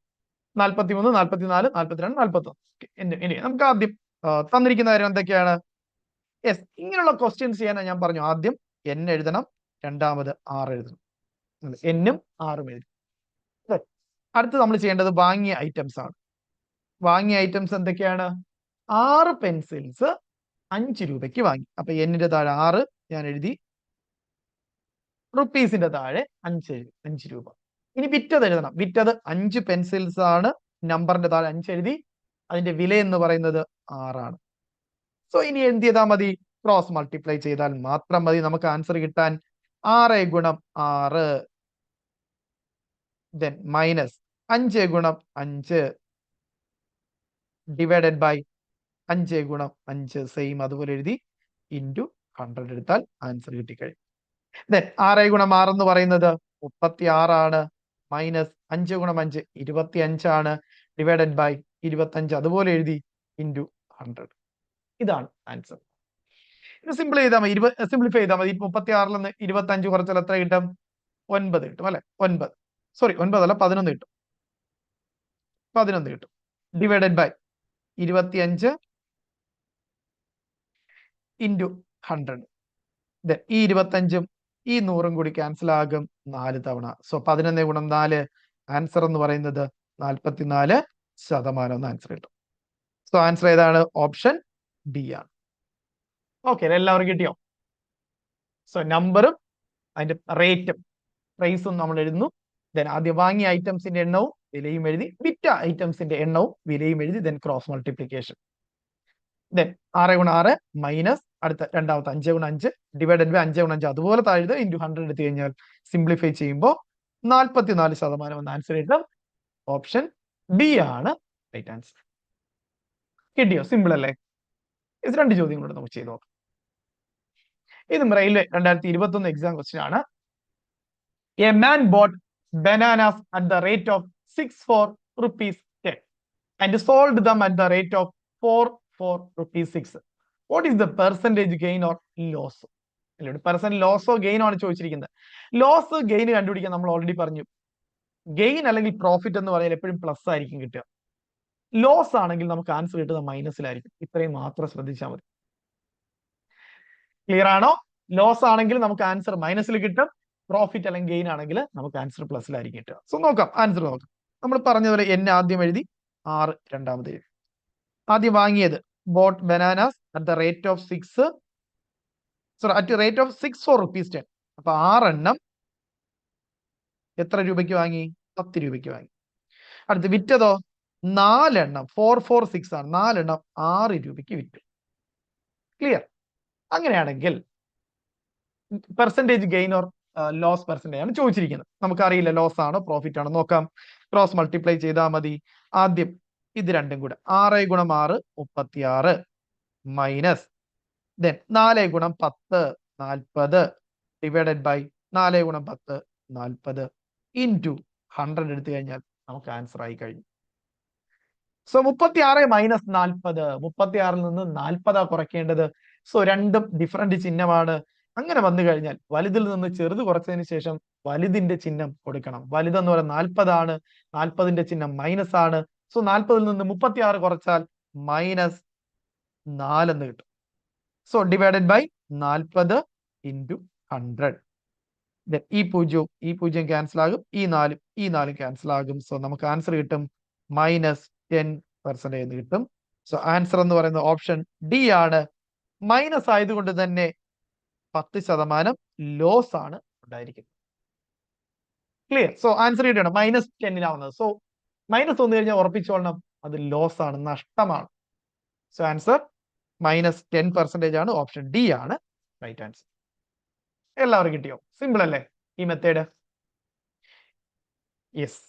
43, 44, 42, 41. ഇനി നമുക്ക് ആദ്യം തന്നിരിക്കുന്ന കാര്യം എന്തൊക്കെയാണ്? യെസ്, ഇങ്ങനെയുള്ള ക്വസ്റ്റ്യൻസ് ചെയ്യാൻ ഞാൻ പറഞ്ഞു, ആദ്യം N എഴുതണം, രണ്ടാമത് R എഴുതണം. N-ഉം R-ഉം എഴുതി. അടുത്ത് നമ്മൾ ചെയ്യേണ്ടത് വാങ്ങിയ ഐറ്റംസ് ആണ്. വാങ്ങിയ ഐറ്റംസ് എന്തൊക്കെയാണ്? 6 പെൻസിൽസ് 5 രൂപയ്ക്ക് വാങ്ങി. അപ്പൊ N-ന്റെ താഴെ 6 ഞാൻ എഴുതി, റുപ്പീസിന്റെ താഴെ 5 രൂപ. ഇനി വിറ്റത് എഴുതണം. വിറ്റത് 5 പെൻസിൽസ് ആണ്, നമ്പറിന്റെ താഴെ 5 എഴുതി, അതിന്റെ വില എന്ന് പറയുന്നത് 6 ആണ്. സോ ഇനി എന്ത് ചെയ്താൽ മതി? ക്രോസ് മൾട്ടിപ്ലൈ ചെയ്താൽ മാത്രം മതി നമുക്ക് ആൻസർ കിട്ടാൻ. 6 ഗുണം 6 ദെൻ മൈനസ് 5 ഗുണം 5 ഡിവൈഡഡ് ബൈ 5 ഗുണം 5 സെയിം അതുപോലെ എഴുതി, ഇൻറ്റു 100 എടുത്താൽ ആൻസർ കിട്ടിക്കഴിഞ്ഞു. ദെൻ 6 ഗുണം 6 എന്ന് പറയുന്നത് 36 ആണ്. മൈനസ് 5 ഗുണം 5 25 ആണ്. ഡിവൈഡഡ് ബൈ 25 അതുപോലെ എഴുതി, ഇൻറ്റു 100. ഇതാണ് ആൻസർ. ഇത് സിംപ്ലിഫൈ ചെയ്താൽ മതി. 36 നിന്ന് 25 കുറച്ചാൽ എത്ര കിട്ടും? 9 കിട്ടും അല്ലെ? 9 അല്ല 11 കിട്ടും. 11 കിട്ടും. Divided by 25 into 100. ഈ 25ഉം ഈ 100ഉം കൂടി ക്യാൻസൽ ആകും 4 തവണ. സോ 11 ഗുണം 4 ആൻസർ എന്ന് പറയുന്നത് 44% ആൻസർ കിട്ടും. സോ ആൻസർ ഏതാണ്? ഓപ്ഷൻ ഡി ആണ്. ഓക്കെ, എല്ലാവർക്കും കിട്ടിയോ? സോ നമ്പറും അതിന്റെ റേറ്റും പ്രൈസും നമ്മൾ എഴുതുന്നു. ദെൻ ആദ്യം വാങ്ങിയ ഐറ്റംസിന്റെ എണ്ണവും വിലയും എഴുതി, വിറ്റ ഐറ്റംസിന്റെ എണ്ണവും വിലയും എഴുതി, ദെൻ ക്രോസ് മൾട്ടിപ്ലിക്കേഷൻ. ദെൻ 6 ഗുണം 6 മൈനസ് അടുത്ത രണ്ടാമത്തെ 5 ഗുണം 5 ഡിവൈഡഡ് ബൈ 5 ഗുണം 5 അതുപോലെ താഴെ ഇൻറ്റു 100 എടുത്തു കഴിഞ്ഞാൽ സിംപ്ലിഫൈ ചെയ്യുമ്പോൾ 44% എന്ന ആൻസർ കിട്ടും. ഓപ്ഷൻ ബി ആണ് റൈറ്റ് ആൻസർ. കിട്ടിയോ? സിമ്പിൾ അല്ലേ? ഇത് 2 ചോദ്യം കൂടെ നമുക്ക് ചെയ്ത് നോക്കാം. ഇതും റെയിൽവേ 2021 എക്സാം ക്വസ്റ്റ്യൻ ആണ്. A man boat bananas at the rate of 6 rupees 10 and sold them at the rate of 4 rupees 6. What is the percentage gain or loss? Percent ലോസോ ഗെയിനോ ആണ് ചോദിച്ചിരിക്കുന്നത്. ലോസ് ഗെയിൻ കണ്ടുപിടിക്കാൻ നമ്മൾ ഓൾറെഡി പറഞ്ഞു. Gain അല്ലെങ്കിൽ profit എന്ന് പറഞ്ഞാൽ എപ്പോഴും പ്ലസ് ആയിരിക്കും കിട്ടുക. ലോസ് ആണെങ്കിൽ നമുക്ക് ആൻസർ കിട്ടുന്നത് മൈനസിലായിരിക്കും. ഇത്രയും മാത്രം ശ്രദ്ധിച്ചാൽ മതി. ക്ലിയർ ആണോ? ലോസ് ആണെങ്കിൽ നമുക്ക് ആൻസർ മൈനസിൽ കിട്ടും. പ്രോഫിറ്റ് അല്ലെങ്കിൽ ഗെയിൻ ആണെങ്കിൽ നമുക്ക് ആൻസർ പ്ലസിലായിരിക്കും കിട്ടുക. സോ നോക്കാം, ആൻസർ നോക്കാം. നമ്മൾ പറഞ്ഞതുപോലെ n ആദ്യം എഴുതി, r രണ്ടാമത് എഴുതി. ആദ്യം വാങ്ങിയത് boat bananas at the rate of 6 rupees 10. അപ്പൊ 6 എണ്ണം എത്ര രൂപയ്ക്ക് വാങ്ങി? 10 രൂപയ്ക്ക് വാങ്ങി. അടുത്ത് വിറ്റതോ 4 എണ്ണം, 446 ആണ്. 4 എണ്ണം 6 രൂപയ്ക്ക് വിറ്റു. ക്ലിയർ? അങ്ങനെയാണെങ്കിൽ percentage gain or loss percentage ആണ് ചോദിച്ചിരിക്കുന്നത്. നമുക്കറിയില്ല ലോസ് ആണോ പ്രോഫിറ്റ് ആണോ. നോക്കാം. ക്രോസ് മൾട്ടിപ്ലൈ ചെയ്താൽ മതി. ആദ്യം ഇത് രണ്ടും കൂടെ 6 ഗുണം 6 36 മൈനസ് 4 ഗുണം 10 40 ഡിവൈഡഡ് ബൈ 4 ഗുണം 10 40 ഇൻറ്റു 100 എടുത്തു കഴിഞ്ഞാൽ നമുക്ക് ആൻസർ ആയി കഴിഞ്ഞു. സോ 36 മൈനസ് 40, 36 നിന്ന് 40 കുറയ്ക്കേണ്ടത്. സോ രണ്ടും ഡിഫറന്റ് ചിഹ്നമാണ്. അങ്ങനെ വന്നു കഴിഞ്ഞാൽ വലുതിൽ നിന്ന് ചെറുത് കുറച്ചതിന് ശേഷം വലുതിന്റെ ചിഹ്നം കൊടുക്കണം. വലുതെന്ന് പറയുന്നത് 40 ആണ്. 40ന്റെ ചിഹ്നം മൈനസ് ആണ്. സോ 40ൽ നിന്ന് 36 കുറച്ചാൽ മൈനസ് 4 എന്ന് കിട്ടും. So divided by 40 into 100. ഈ പൂജ്യം ക്യാൻസൽ ആകും. ഈ 4 ക്യാൻസൽ ആകും. സോ നമുക്ക് ആൻസർ കിട്ടും -10% എന്ന് കിട്ടും. സോ ആൻസർ എന്ന് പറയുന്നത് ഓപ്ഷൻ ഡി ആണ്. മൈനസ് ആയതുകൊണ്ട് തന്നെ 10% ലോസ് ആണ് ഉണ്ടായിരിക്കുന്നത്. ക്ലിയർ? സോ ആൻസർ കിട്ടണം -10 സോ മൈനസ് വന്നു കഴിഞ്ഞാൽ ഉറപ്പിച്ചോളണം അത് ലോസ് ആണ്, നഷ്ടമാണ്. സോ ആൻസർ -10% ആണ്. ഓപ്ഷൻ ഡി ആണ് റൈറ്റ് ആൻസർ. എല്ലാവരും കിട്ടിയോ? സിമ്പിൾ അല്ലേ ഈ മെത്തേഡ്? യെസ്.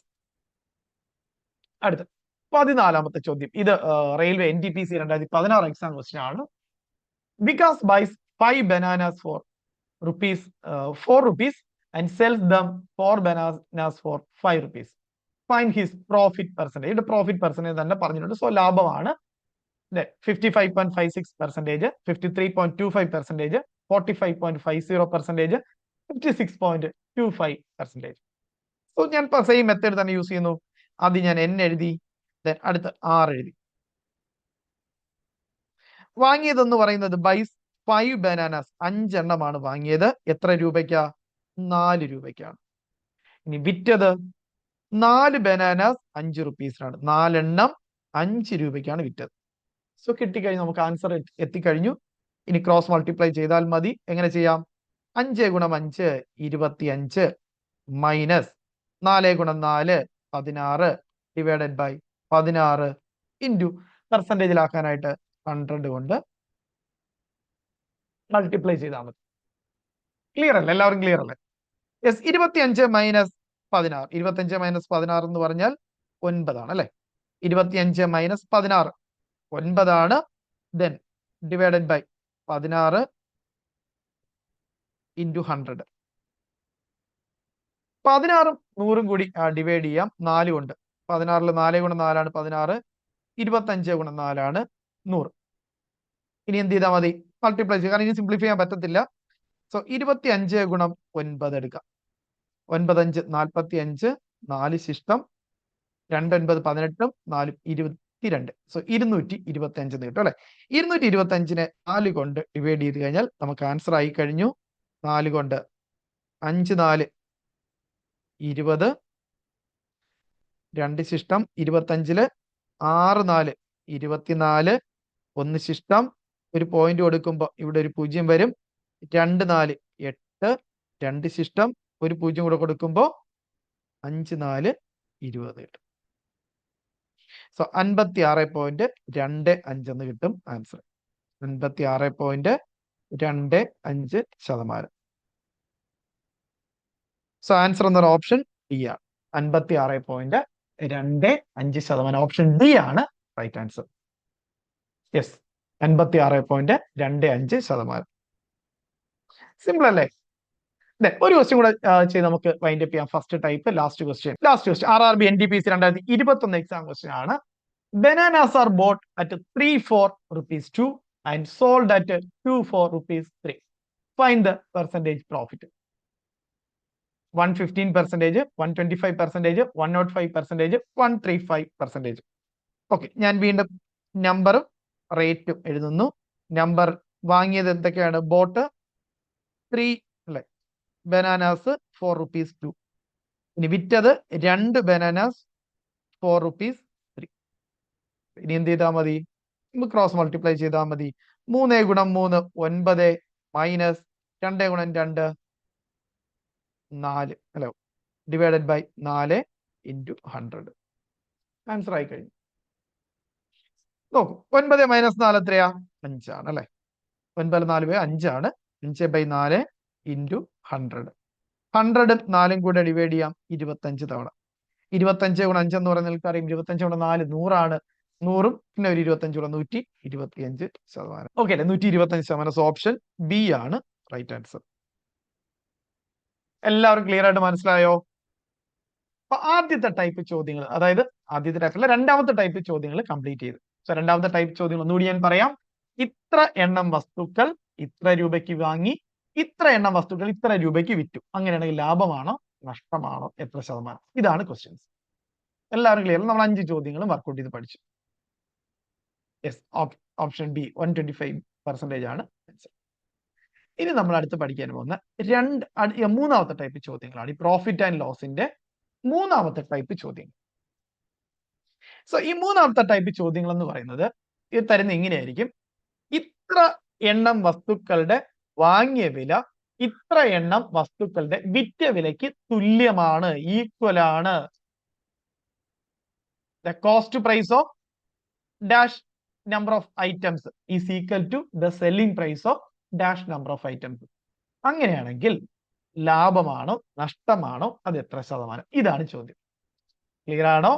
അടുത്ത 14ാമത്തെ ചോദ്യം. ഇത് റെയിൽവേ NTPC 2016 എക്സാം ക്വസ്റ്റ്യൻ ആണ്. വികാസ് ബൈസ് 5 bananas for 4 rupees and sells them 4 bananas for 5 rupees. Find his profit percentage. ഇവിടെ പ്രോഫിറ്റ് പെർസെന്റേജ് തന്നെ പറഞ്ഞിട്ടുണ്ട്. സോ ലാഭമാണ് 55.56%, 53.25%, 45.50%, 56.25%. സോ ഞാൻ സെയിം മെത്തേഡ് തന്നെ യൂസ് ചെയ്യുന്നു. ആദ്യം ഞാൻ n എഴുതി, അടുത്ത് r എഴുതി. വാങ്ങിയതെന്ന് പറയുന്നത് ബൈസ് 5 bananas 5 എണ്ണമാണ് വാങ്ങിയത്. എത്ര രൂപയ്ക്കാ? 4 രൂപയ്ക്കാണ്. ഇനി വിറ്റത് 4 bananas 5 rupeesനാണ്. 4 എണ്ണം 5 രൂപയ്ക്കാണ് വിറ്റത്. സോ കിട്ടിക്കഴിഞ്ഞു, നമുക്ക് ആൻസർ എത്തിക്കഴിഞ്ഞു. ഇനി ക്രോസ് മൾട്ടിപ്ലൈ ചെയ്താൽ മതി. എങ്ങനെ ചെയ്യാം? 5 ഗുണം 5 25 മൈനസ് 4 ഗുണം 4 16 ഡിവൈഡഡ് ബൈ 16 ഇൻറ്റു പെർസെന്റേജിലാക്കാനായിട്ട് 100 കൊണ്ട് മൾട്ടിപ്ലൈ ചെയ്താൽ മതി. ക്ലിയർ അല്ലേ? എല്ലാവരും ക്ലിയർ അല്ലേ? യെസ്. 25 മൈനസ് 16, 25 മൈനസ് 16 എന്ന് പറഞ്ഞാൽ 9 ആണ് അല്ലെ? 25 മൈനസ് 16 9 ആണ്. Then divided by 16 into 100. 16ഉം 100ഉം കൂടി ഡിവൈഡ് ചെയ്യാം 4 കൊണ്ട്. 16ൽ 4 ഗുണം 4 ആണ് 16, 25 ഗുണം 4 ആണ് 100. ഇനി എന്ത് ചെയ്താൽ മതി? മൾട്ടിപ്ലൈ ചെയ്യുക. കാരണം ഇനി സിംപ്ലിഫൈ ചെയ്യാൻ പറ്റത്തില്ല. സോ 25 ഗുണം 9 എടുക്കാം. 9 5 45, 4 ശിഷ്ടം 2 9 18, 4 22. സോ 225 എന്ന് കിട്ടും അല്ലെ? 225നെ 4 കൊണ്ട് ഡിവൈഡ് ചെയ്ത് കഴിഞ്ഞാൽ നമുക്ക് ആൻസർ ആയി കഴിഞ്ഞു. 4 കൊണ്ട് 5 4 20, 2 ശിഷ്ടം 25ല് 6 4 24, 1 ശിഷ്ടം ഒരു പോയിന്റ് കൊടുക്കുമ്പോൾ ഇവിടെ ഒരു 0 വരും. 2 4 8, 2 ശിഷ്ടം ഒരു 0 കൂടെ കൊടുക്കുമ്പോൾ 5 4 20 കിട്ടും. സോ 56.25 എന്ന് കിട്ടും ആൻസർ. 56.25%. സോ ആൻസർ എന്നൊരു ഓപ്ഷൻ ഡി ആണ്. 56.25%. ഓപ്ഷൻ ഡി ആണ് റൈറ്റ് ആൻസർ. യെസ്, 56.25%. സിമ്പിൾ അല്ലേ? ഒരു ക്വസ്റ്റ്യൻ കൂടെ ചെയ്ത് നമുക്ക് വൈൻഡ് അപ്പ് ചെയ്യാം. First type, last question. RRB NTPC 2021 exam question ആണ്. Bananas are bought at 3-4 rupees 2 and sold at 2-4 rupees 3. Find the percentage profit. 115%, 125%, 105%, 135%. Okay, ഞാൻ വീണ്ടും നമ്പറും റേറ്റും എഴുതുന്നു. നമ്പർ വാങ്ങിയത് എന്തൊക്കെയാണ്? ബോട്ട് 3 അല്ലെ, ബനാനാസ് 4 rupees 2. ഇനി വിറ്റത് 2 ബനാനാസ് 4 rupees 3. ഇനി എന്ത് ചെയ്താൽ മതി? ക്രോസ് മൾട്ടിപ്ലൈ ചെയ്താൽ മതി. 3 × 3 9 മൈനസ് 2 × 2 4 അല്ലെ, ഡിവൈഡഡ് ബൈ 4 × 100. ആൻസർ ആയി കഴിഞ്ഞു. നോക്കൂ, 9 - 4 എത്രയാ? 5 ആണ് അല്ലെ. 9 4 5 ആണ്. 5/4 × 100. 100 ഉം 4 കൂടെ ഡിവൈഡ് ചെയ്യാം 25 തവണ. 25 × 5 എന്ന് പറയുന്നത് നിങ്ങൾക്കറിയാം, 25 × 4 100 ആണ്. 100ഉം പിന്നെ ഒരു 25 കൂടെ 125%. ഓക്കെ അല്ലെ, 125%. ഓപ്ഷൻ ബി ആണ് റൈറ്റ് ആൻസർ. എല്ലാവരും ക്ലിയർ ആയിട്ട് മനസ്സിലായോ? അപ്പൊ ആദ്യത്തെ ടൈപ്പ് ചോദ്യങ്ങൾ, അതായത് ആദ്യത്തെ ടൈപ്പല്ല, രണ്ടാമത്തെ ടൈപ്പ് ചോദ്യങ്ങൾ കംപ്ലീറ്റ് ചെയ്തു. സോ രണ്ടാമത്തെ ടൈപ്പ് ചോദ്യങ്ങൾ ഒന്നുകൂടി ഞാൻ പറയാം. ഇത്ര എണ്ണം വസ്തുക്കൾ ഇത്ര രൂപയ്ക്ക് വാങ്ങി, ഇത്ര എണ്ണം വസ്തുക്കൾ ഇത്ര രൂപയ്ക്ക് വിറ്റു. അങ്ങനെയാണെങ്കിൽ ലാഭമാണോ നഷ്ടമാണോ, എത്ര ശതമാനം? ഇതാണ് ക്വസ്റ്റ്യൻസ്. എല്ലാവരും ക്ലിയർ? നമ്മൾ 5 ചോദ്യങ്ങളും വർക്ക്ഔട്ട് ചെയ്ത് പഠിച്ചു. യെസ്, ഓപ്ഷൻ ബി 125% ആണ് ആൻസർ. ഇനി നമ്മൾ അടുത്ത് പഠിക്കാൻ പോകുന്ന മൂന്നാമത്തെ ടൈപ്പ് ചോദ്യങ്ങളാണ് ഈ പ്രോഫിറ്റ് ആൻഡ് ലോസിന്റെ മൂന്നാമത്തെ ടൈപ്പ് ചോദ്യങ്ങൾ. സോ ഈ മൂന്നാമത്തെ ടൈപ്പ് ചോദ്യങ്ങൾ എന്ന് പറയുന്നത് ഇത് തരുന്ന ഇങ്ങനെയായിരിക്കും. ഇത്ര എണ്ണം വസ്തുക്കളുടെ വാങ്ങിയ വില ഇത്ര എണ്ണം വസ്തുക്കളുടെ വിറ്റ വിലയ്ക്ക് തുല്യമാണ്, ഈക്വൽ ആണ്. The cost price of dash number of items is equal to the selling price of dash number of items. അങ്ങനെയാണെങ്കിൽ ലാഭമാണോ നഷ്ടമാണോ, അത് എത്ര ശതമാനം? ഇതാണ് ചോദ്യം. ക്ലിയർ ആണോ?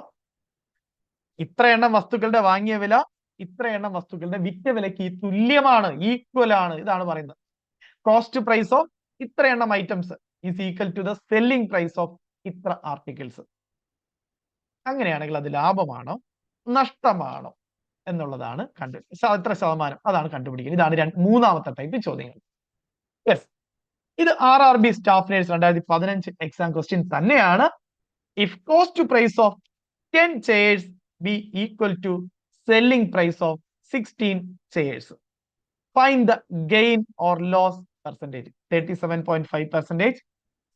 ഇത്ര എണ്ണം വസ്തുക്കളുടെ വാങ്ങിയ വില ഇത്ര എണ്ണം വസ്തുക്കളുടെ വിറ്റ വിലയ്ക്ക് തുല്യമാണ്, ഈക്വൽ ആണ്. ഇതാണ് പറയുന്നത്. കോസ്റ്റ് പ്രൈസ് ഓഫ് ഇത്ര എണ്ണം items is equal to the selling price of ഇത്ര ആർട്ടിക്കിൾസ്. അങ്ങനെയാണെങ്കിൽ അത് ലാഭമാണോ നഷ്ടമാണോ എന്നുള്ളതാണ് എത്ര ശതമാനം, അതാണ് കണ്ടുപിടിക്കുന്നത്. ഇതാണ് മൂന്നാമത്തെ ടൈപ്പ് ചോദ്യങ്ങൾ. യെസ്, ഇത് RRB സ്റ്റാഫ് നേഴ്സ് 2015 എക്സാം ക്വസ്റ്റ്യൻ തന്നെയാണ്. If cost price of 10 chairs be equal to selling price of 16 chairs, find the gain or loss percentage. 37.5%,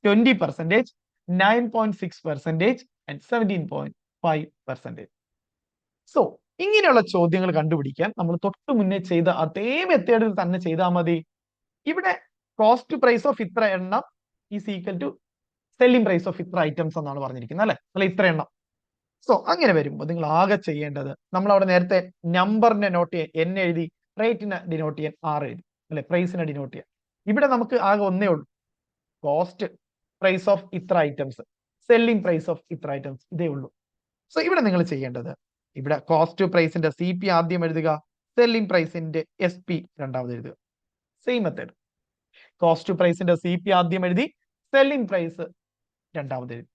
20%, 9.6% and 17.5%. So ഇങ്ങനെയുള്ള ചോദ്യങ്ങൾ കണ്ടുപിടിക്കാൻ നമ്മൾ തൊട്ട് മുന്നേ ചെയ്ത അതേ മെത്തേഡിൽ തന്നെ ചെയ്താൽ മതി. ഇവിടെ കോസ്റ്റ് പ്രൈസ് ഓഫ് ഇത്ര എണ്ണം is equal to selling price of ഇത്ര ഐറ്റംസ് എന്നാണ് പറഞ്ഞിരിക്കുന്നത് അല്ലെ, അല്ല ഇത്ര എണ്ണം. സോ അങ്ങനെ വരുമ്പോൾ നിങ്ങൾ ആകെ ചെയ്യേണ്ടത്, നമ്മൾ അവിടെ നേരത്തെ നമ്പറിനെ നോട്ട് ചെയ്യാൻ N എഴുതി, റേറ്റിനെ ഡിനോട്ട് ചെയ്യാൻ R എഴുതി അല്ലെ, പ്രൈസിനെ ഡിനോട്ട് ചെയ്യാൻ. ഇവിടെ നമുക്ക് ആകെ ഒന്നേ ഉള്ളൂ, കോസ്റ്റ് പ്രൈസ് ഓഫ് ഇത്ര ഐറ്റംസ്, സെല്ലിംഗ് പ്രൈസ് ഓഫ് ഇത്ര ഐറ്റംസ്, ഇതേ ഉള്ളൂ. സോ ഇവിടെ നിങ്ങൾ ചെയ്യേണ്ടത്, ഇവിടെ കോസ്റ്റ് പ്രൈസിന്റെ CP ആദ്യം എഴുതുക, സെല്ലിംഗ് പ്രൈസിന്റെ SP രണ്ടാമത് എഴുതുക. Same method. കോസ്റ്റ് പ്രൈസിന്റെ CP ആദ്യം എഴുതി, സെല്ലിംഗ് പ്രൈസ് രണ്ടാമത് എഴുതി.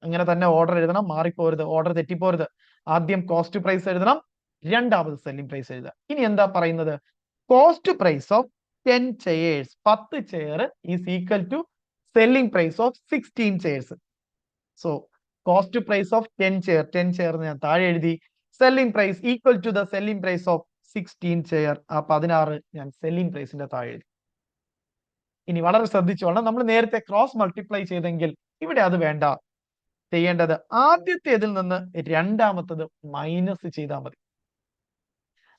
അങ്ങനെ തന്നെ ഓർഡർ എഴുതണം, മാറിപ്പോരുത്, ഓർഡർ തെറ്റിപ്പോരുത്. ആദ്യം കോസ്റ്റ് പ്രൈസ് എഴുതണം, രണ്ടാമത് സെല്ലിംഗ് പ്രൈസ് എഴുതുക. ഇനി എന്താ പറയുന്നത്? Cost price of 10 chairs 10 chair is equal to selling price of 16 chairs. So cost price of 10 chair ഞാൻ താഴെ എഴുതി, selling price equal to the selling price of 16 chair, ആ 16 ഞാൻ സെല്ലിംഗ് പ്രൈസിന്റെ താഴെ എഴുതി. ഇനി വളരെ ശ്രദ്ധിച്ചോളണം, നമ്മൾ നേരത്തെ ക്രോസ് മൾട്ടിപ്ലൈ ചെയ്തെങ്കിൽ ഇവിടെ അത് വേണ്ട. ചെയ്യേണ്ടത് ആദ്യത്തേതിൽ നിന്ന് രണ്ടാമത്തത് മൈനസ് ചെയ്താൽ മതി.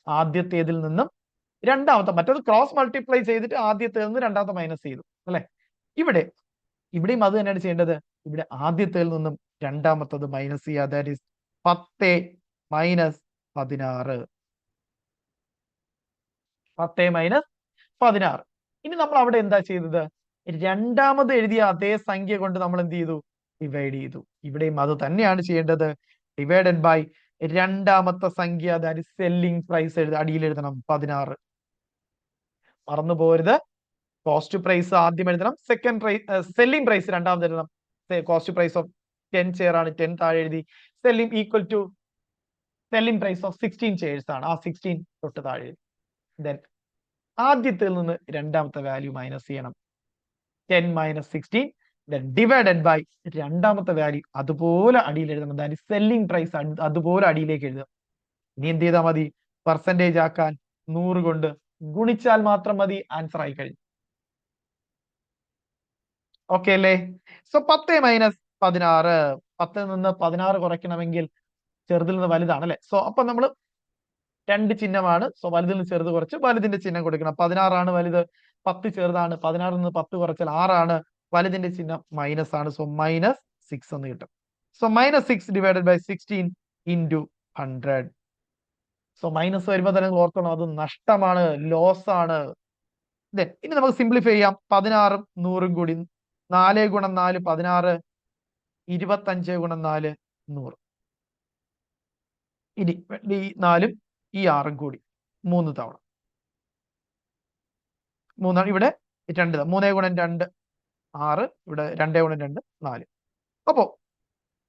ആദ്യത്തേതിൽ നിന്നും രണ്ടാമത്തെ, മറ്റത് ക്രോസ് മൾട്ടിപ്ലൈ ചെയ്തിട്ട് ആദ്യത്തേതിൽ നിന്ന് രണ്ടാമത്തെ മൈനസ് ചെയ്തു അല്ലെ. ഇവിടെയും അത് തന്നെയാണ് ചെയ്യേണ്ടത്. ഇവിടെ ആദ്യത്തേതിൽ നിന്നും രണ്ടാമത്തത് മൈനസ് ചെയ്യുക. That is 10 minus 16. 10 മൈനസ് 16. ഇനി നമ്മൾ അവിടെ എന്താ ചെയ്തത്? രണ്ടാമത് എഴുതിയ അതേ സംഖ്യ കൊണ്ട് നമ്മൾ എന്ത് ചെയ്തു? ഡിവൈഡ് ചെയ്തു. ഇവിടെയും അത് തന്നെയാണ് ചെയ്യേണ്ടത്. ഡിവൈഡഡ് ബൈ രണ്ടാമത്തെ സംഖ്യ, ദാറ്റ് ഇസ് സെല്ലിംഗ് പ്രൈസ് അടിയിൽ എഴുതണം 16. മറന്നു പോരുത്. കോസ്റ്റ് പ്രൈസ് ആദ്യം എഴുതണം, സെക്കൻഡ് പ്രൈസ് സെല്ലിംഗ് പ്രൈസ് രണ്ടാമത് എഴുതണം. കോസ്റ്റ് പ്രൈസ് ഓഫ് 10 ചെയർ ആണ്, 10 താഴെ എഴുതി. Selling equal to selling price of 16 chairs ആണ്, ആ 16 തൊട്ട് താഴെ എഴുതി. ദെൻ ആദ്യത്തിൽ നിന്ന് രണ്ടാമത്തെ വാല്യൂ മൈനസ് ചെയ്യണം. 10 മൈനസ് 16 then divided by രണ്ടാമത്തെ വാല്യൂ അതുപോലെ അടിയിൽ എഴുതണം. ദാറ്റ് ഇസ് സെല്ലിംഗ് പ്രൈസ്, അതുപോലെ അടിയിലേക്ക് എഴുതുക. ഇനി എന്ത് ചെയ്താൽ മതി? പെർസെന്റേജ് ആക്കാൻ 100 കൊണ്ട് ഗുണിച്ചാൽ മാത്രം മതി, ആൻസർ ആയി കഴിഞ്ഞു. ഓക്കെ അല്ലേ? സോ 10 മൈനസ് 16, 10 നിന്ന് 16 കുറയ്ക്കണമെങ്കിൽ ചെറുതിൽ നിന്ന് വലുതാണ് അല്ലെ. സോ അപ്പൊ നമ്മൾ രണ്ട് ചിഹ്നമാണ്. സോ വലുതിൽ നിന്ന് ചെറുത് കുറച്ച് വലുതിന്റെ ചിഹ്നം കൊടുക്കണം. 16 ആണ് വലുത്, 10 ചെറുതാണ്. 16 നിന്ന് 10 കുറച്ചാൽ 6 ആണ്. വലുതിന്റെ ചിഹ്നം മൈനസ് ആണ്. സോ മൈനസ് 6 എന്ന് കിട്ടും. So minus 6 divided by 16 into 100. So minus വരുമ്പോൾ തന്നെ ഓർക്കണം, അത് നഷ്ടമാണ്, ലോസ് ആണ്. ഇനി നമുക്ക് സിംപ്ലിഫൈ ചെയ്യാം. 16ഉം 100ഉം കൂടി 4 ഗുണം 4 16, 25 ഗുണം 4 100. ഇനി ഈ 4ഉം ഈ 6ഉം കൂടി 3 തവണ 3 ഇവിടെ 2, 3 ഗുണം 2 6, ഇവിടെ 2 ഗുണം 2 4. അപ്പോ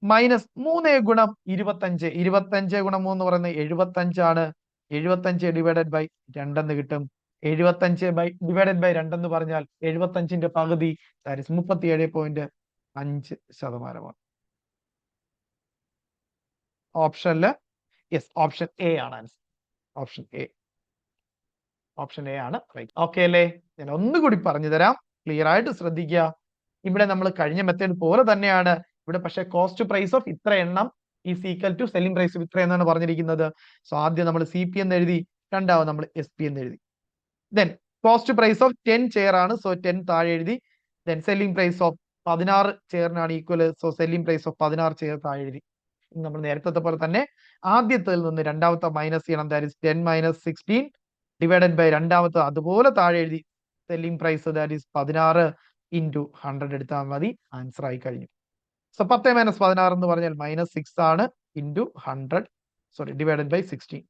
മൈനസ് 3 ഗുണം 25, 25 ഗുണം 3 എന്ന് പറയുന്നത് 75 ആണ്. 75 ഡിവൈഡഡ് ബൈ 2 എന്ന് കിട്ടും. 75 ഡിവൈഡഡ് ബൈ 2 എന്ന് പറഞ്ഞാൽ 75ന്റെ പകുതി, ദാറ്റ് ഇസ് 37.5%. ഓപ്ഷനില് യെസ്, ഓപ്ഷൻ എ ആണ് answer. Option A, option A ആണ് റൈറ്റ്. ഓക്കെ അല്ലേ? ഞാൻ ഒന്നുകൂടി പറഞ്ഞു തരാം, ക്ലിയർ ആയിട്ട് ശ്രദ്ധിക്കുക. ഇവിടെ നമ്മൾ കഴിഞ്ഞ മെത്തേഡ് പോലെ തന്നെയാണ്. ഇവിടെ പക്ഷേ കോസ്റ്റ് പ്രൈസ് ഓഫ് ഇത്ര എണ്ണം is equal to selling price of ഇത്ര എന്നാണ് പറഞ്ഞിരിക്കുന്നത്. സോ ആദ്യം നമ്മൾ സി പി എന്ന് എഴുതി, രണ്ടാമത് നമ്മൾ എസ് പി എന്ന് എഴുതി. Then cost price of 10 chair ആണ്. സോ 10 താഴെ എഴുതി. ദെൻ സെല്ലിംഗ് പ്രൈസ് ഓഫ് 16 ചെയറിനാണ് equal. So selling price of 16 chair താഴെ എഴുതി. നമ്മൾ നേരത്തെ പോലെ തന്നെ ആദ്യത്തിൽ നിന്ന് രണ്ടാമത്തെ മൈനസ് ചെയ്യണം. That is 10 minus 16 divided by രണ്ടാമത്തെ അതുപോലെ താഴെ എഴുതി. Selling price that is 16 into 100 എടുത്താൽ മതി, ആൻസർ ആയി കഴിഞ്ഞു. സോ 10 മൈനസ് 16 എന്ന് പറഞ്ഞാൽ മൈനസ് 6 ആണ്, ഇൻറ്റു 100, സോറി ഡിവൈഡഡ് ബൈ 16.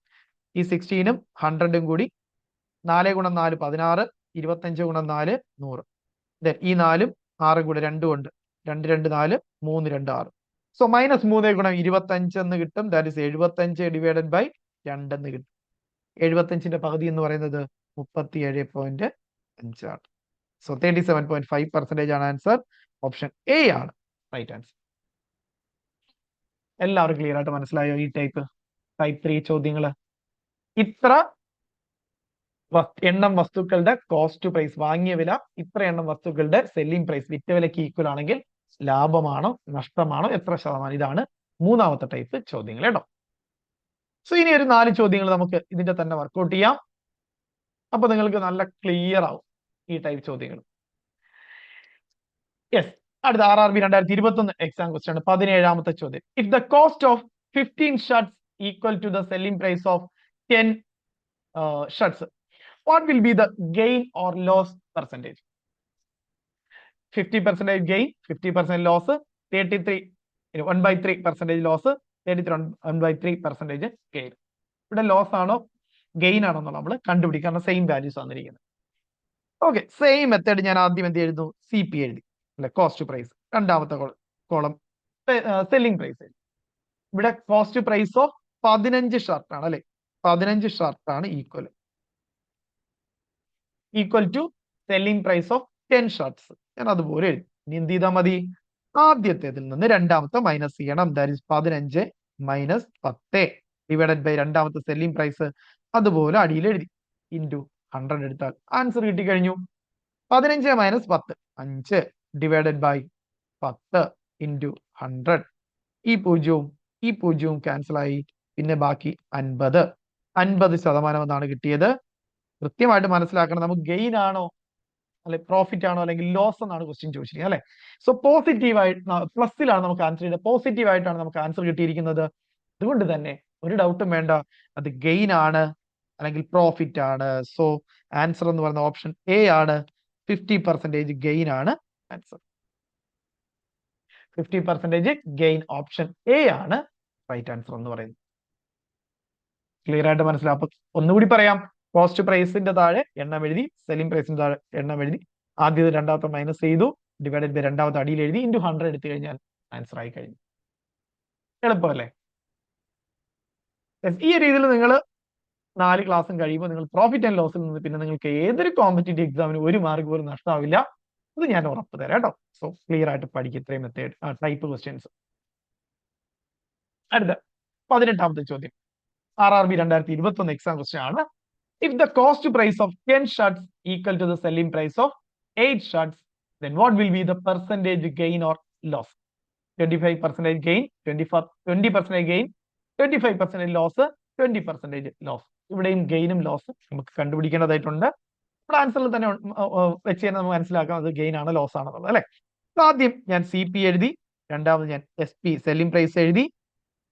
ഈ 16ഉം 100ഉം കൂടി 4 ഗുണം 4 16, 25 ഗുണം 4 100. ദെൻ ഈ 4ഉം 6ഉം കൂടെ 2 ഉണ്ട്, 2 2 4, 3 2 6. സോ മൈനസ് 3 ഗുണം 25 എന്ന് കിട്ടും. ദാറ്റ് ഇസ് 75 ഡിവൈഡഡ് ബൈ 2 എന്ന് കിട്ടും. 75ന്റെ പകുതി എന്ന് പറയുന്നത് 37.5 ആണ്. സോ 37.5% ആണ് ആൻസർ. ഓപ്ഷൻ എ ആണ് റൈറ്റ് ആൻസർ. എല്ലാവരും ക്ലിയർ ആയിട്ട് മനസ്സിലായോ ഈ ടൈപ്പ് 3 ചോദ്യങ്ങൾ? ഇത്ര എണ്ണം വസ്തുക്കളുടെ കോസ്റ്റ് പ്രൈസ്, വാങ്ങിയ വില, ഇത്ര എണ്ണം വസ്തുക്കളുടെ സെല്ലിംഗ് പ്രൈസ്, വിറ്റ വിലക്ക് ഈക്വൽ ആണെങ്കിൽ ലാഭമാണോ നഷ്ടമാണോ, എത്ര ശതമാനം? ഇതാണ് മൂന്നാമത്തെ ടൈപ്പ് ചോദ്യങ്ങൾ കേട്ടോ. സോ ഇനി ഒരു 4 ചോദ്യങ്ങൾ നമുക്ക് ഇതിന്റെ തന്നെ വർക്ക്ഔട്ട് ചെയ്യാം. അപ്പൊ നിങ്ങൾക്ക് നല്ല ക്ലിയർ ആവും ഈ ടൈപ്പ് ചോദ്യങ്ങൾ. യെസ്, അടുത്ത RRB 2021 എക്സാം ക്വസ്റ്റ്യൻ ആണ്. 17ാമത്തെ ചോദ്യം. If the cost of 15 shirts equal to the selling price of 10 shirts, what will be the gain or loss percentage? 50% gain, 50% loss, 33 1/3% loss, 33 1/3% gain. ഇവിടെ ലോസ് ആണോ gain ആണോ നമ്മൾ കണ്ടുപിടിക്കുക, കാരണം സെയിം വാല്യൂസ് വന്നിരിക്കുന്നത്. ഓക്കെ, സെയിം മെത്തേഡ് ഞാൻ ആദ്യം എന്ത് എഴുതുന്നു? സി പി എഴുതി അല്ലെ, കോസ്റ്റ് പ്രൈസ്. രണ്ടാമത്തെ കോളം സെല്ലിംഗ് പ്രൈസ്. ഇവിടെ കോസ്റ്റ് പ്രൈസ് ഓഫ് 15 ഷർട്ട് ആണ് അല്ലെ, 15 ഷർട്ട് ആണ് equal to selling price of 10 shirts. ഞാൻ അതുപോലെ എഴുതി. ഇനി എന്ത് ചെയ്താൽ മതി? ആദ്യത്തേതിൽ നിന്ന് രണ്ടാമത്തെ മൈനസ് ചെയ്യണം. That is 15 minus 10 divided by രണ്ടാമത്തെ സെല്ലിംഗ് പ്രൈസ് അതുപോലെ അടിയിൽ എഴുതി, ഇൻറ്റു 100 എടുത്താൽ ആൻസർ കിട്ടിക്കഴിഞ്ഞു. 15 മൈനസ് 10 5 ഡിവൈഡഡ് ബൈ 10 ഇൻറ്റു 100. ഈ പൂജ്യവും ക്യാൻസൽ ആയി. പിന്നെ ബാക്കി 50% എന്നാണ് കിട്ടിയത്. കൃത്യമായിട്ട് മനസ്സിലാക്കണം, നമുക്ക് ഗെയിൻ ആണോ അല്ലെ പ്രോഫിറ്റ് ആണോ അല്ലെങ്കിൽ ലോസ് എന്നാണ് ക്വസ്റ്റ്യൻ ചോദിച്ചിരിക്കുന്നത് അല്ലെ. സോ പോസിറ്റീവായിട്ട് പ്ലസിലാണ് നമുക്ക് ആൻസർ ചെയ്തത്, പോസിറ്റീവ് ആയിട്ടാണ് നമുക്ക് ആൻസർ കിട്ടിയിരിക്കുന്നത്. അതുകൊണ്ട് തന്നെ ഒരു ഡൗട്ടും വേണ്ട, അത് ഗെയിൻ ആണ് അല്ലെങ്കിൽ പ്രോഫിറ്റ് ആണ്. സോ ആൻസർ എന്ന് പറയുന്ന ഓപ്ഷൻ എ ആണ്. 50% ഗെയിൻ ആണ് ആൻസർ. 50% ഗെയിൻ. ഓപ്ഷൻ എ ആണ് റൈറ്റ് ആൻസർ എന്ന് പറയുന്നത്. ക്ലിയർ ആയിട്ട് മനസ്സിലാവും. അപ്പൊ ഒന്നുകൂടി പറയാം, കോസ്റ്റ് പ്രൈസിന്റെ താഴെ എണ്ണം എഴുതി, സെല്ലിംഗ് പ്രൈസിന്റെ താഴെ എണ്ണം എഴുതി, ആദ്യത്തെ രണ്ടാമത്തെ മൈനസ് ചെയ്തു, ഡിവൈഡഡ് ബൈ രണ്ടാമത്തെ അടിയിൽ എഴുതി, ഇൻറ്റു 100 എടുത്തു കഴിഞ്ഞാൽ ആൻസർ ആയി കഴിഞ്ഞു. എളുപ്പമല്ലേ? ഈ രീതിയിൽ നിങ്ങൾ 4 ക്ലാസ്സും കഴിയുമ്പോൾ നിങ്ങൾ പ്രോഫിറ്റ് ആൻഡ് ലോസിൽ നിന്ന് പിന്നെ നിങ്ങൾക്ക് ഏതൊരു കോമ്പറ്റേറ്റീവ് എക്സാമിന് ഒരു മാർക്ക് പോലും നഷ്ടമാവില്ല. അത് ഞാൻ ഉറപ്പ് തരാം കേട്ടോ. സോ ക്ലിയർ ആയിട്ട് പഠിക്കും ഇത്രയും മെത്തേഡ് ടൈപ്പ് ക്വസ്റ്റ്യൻസ്. അടുത്ത 18ാമത്തെ ചോദ്യം, RRB 2021 എക്സാം ക്വസ്റ്റ്യൻ ആണ്. If the cost price of 10 shirts equal to the selling price of 8 shirts, then what will be the percentage gain or loss? 25% gain, 20% gain, 25% loss, 20% loss. ഇവിടെയും ഗെയിനും ലോസും നമുക്ക് കണ്ടുപിടിക്കേണ്ടതായിട്ടുണ്ട്. ഇവിടെ ആൻസറിൽ തന്നെ വെച്ച് തന്നെ നമുക്ക് മനസ്സിലാക്കാം അത് ഗെയിൻ ആണ് ലോസ് ആണെന്നുള്ളത് അല്ലെ. ആദ്യം ഞാൻ CP എഴുതി, രണ്ടാമത് ഞാൻ SP സെല്ലിംഗ് പ്രൈസ് എഴുതി,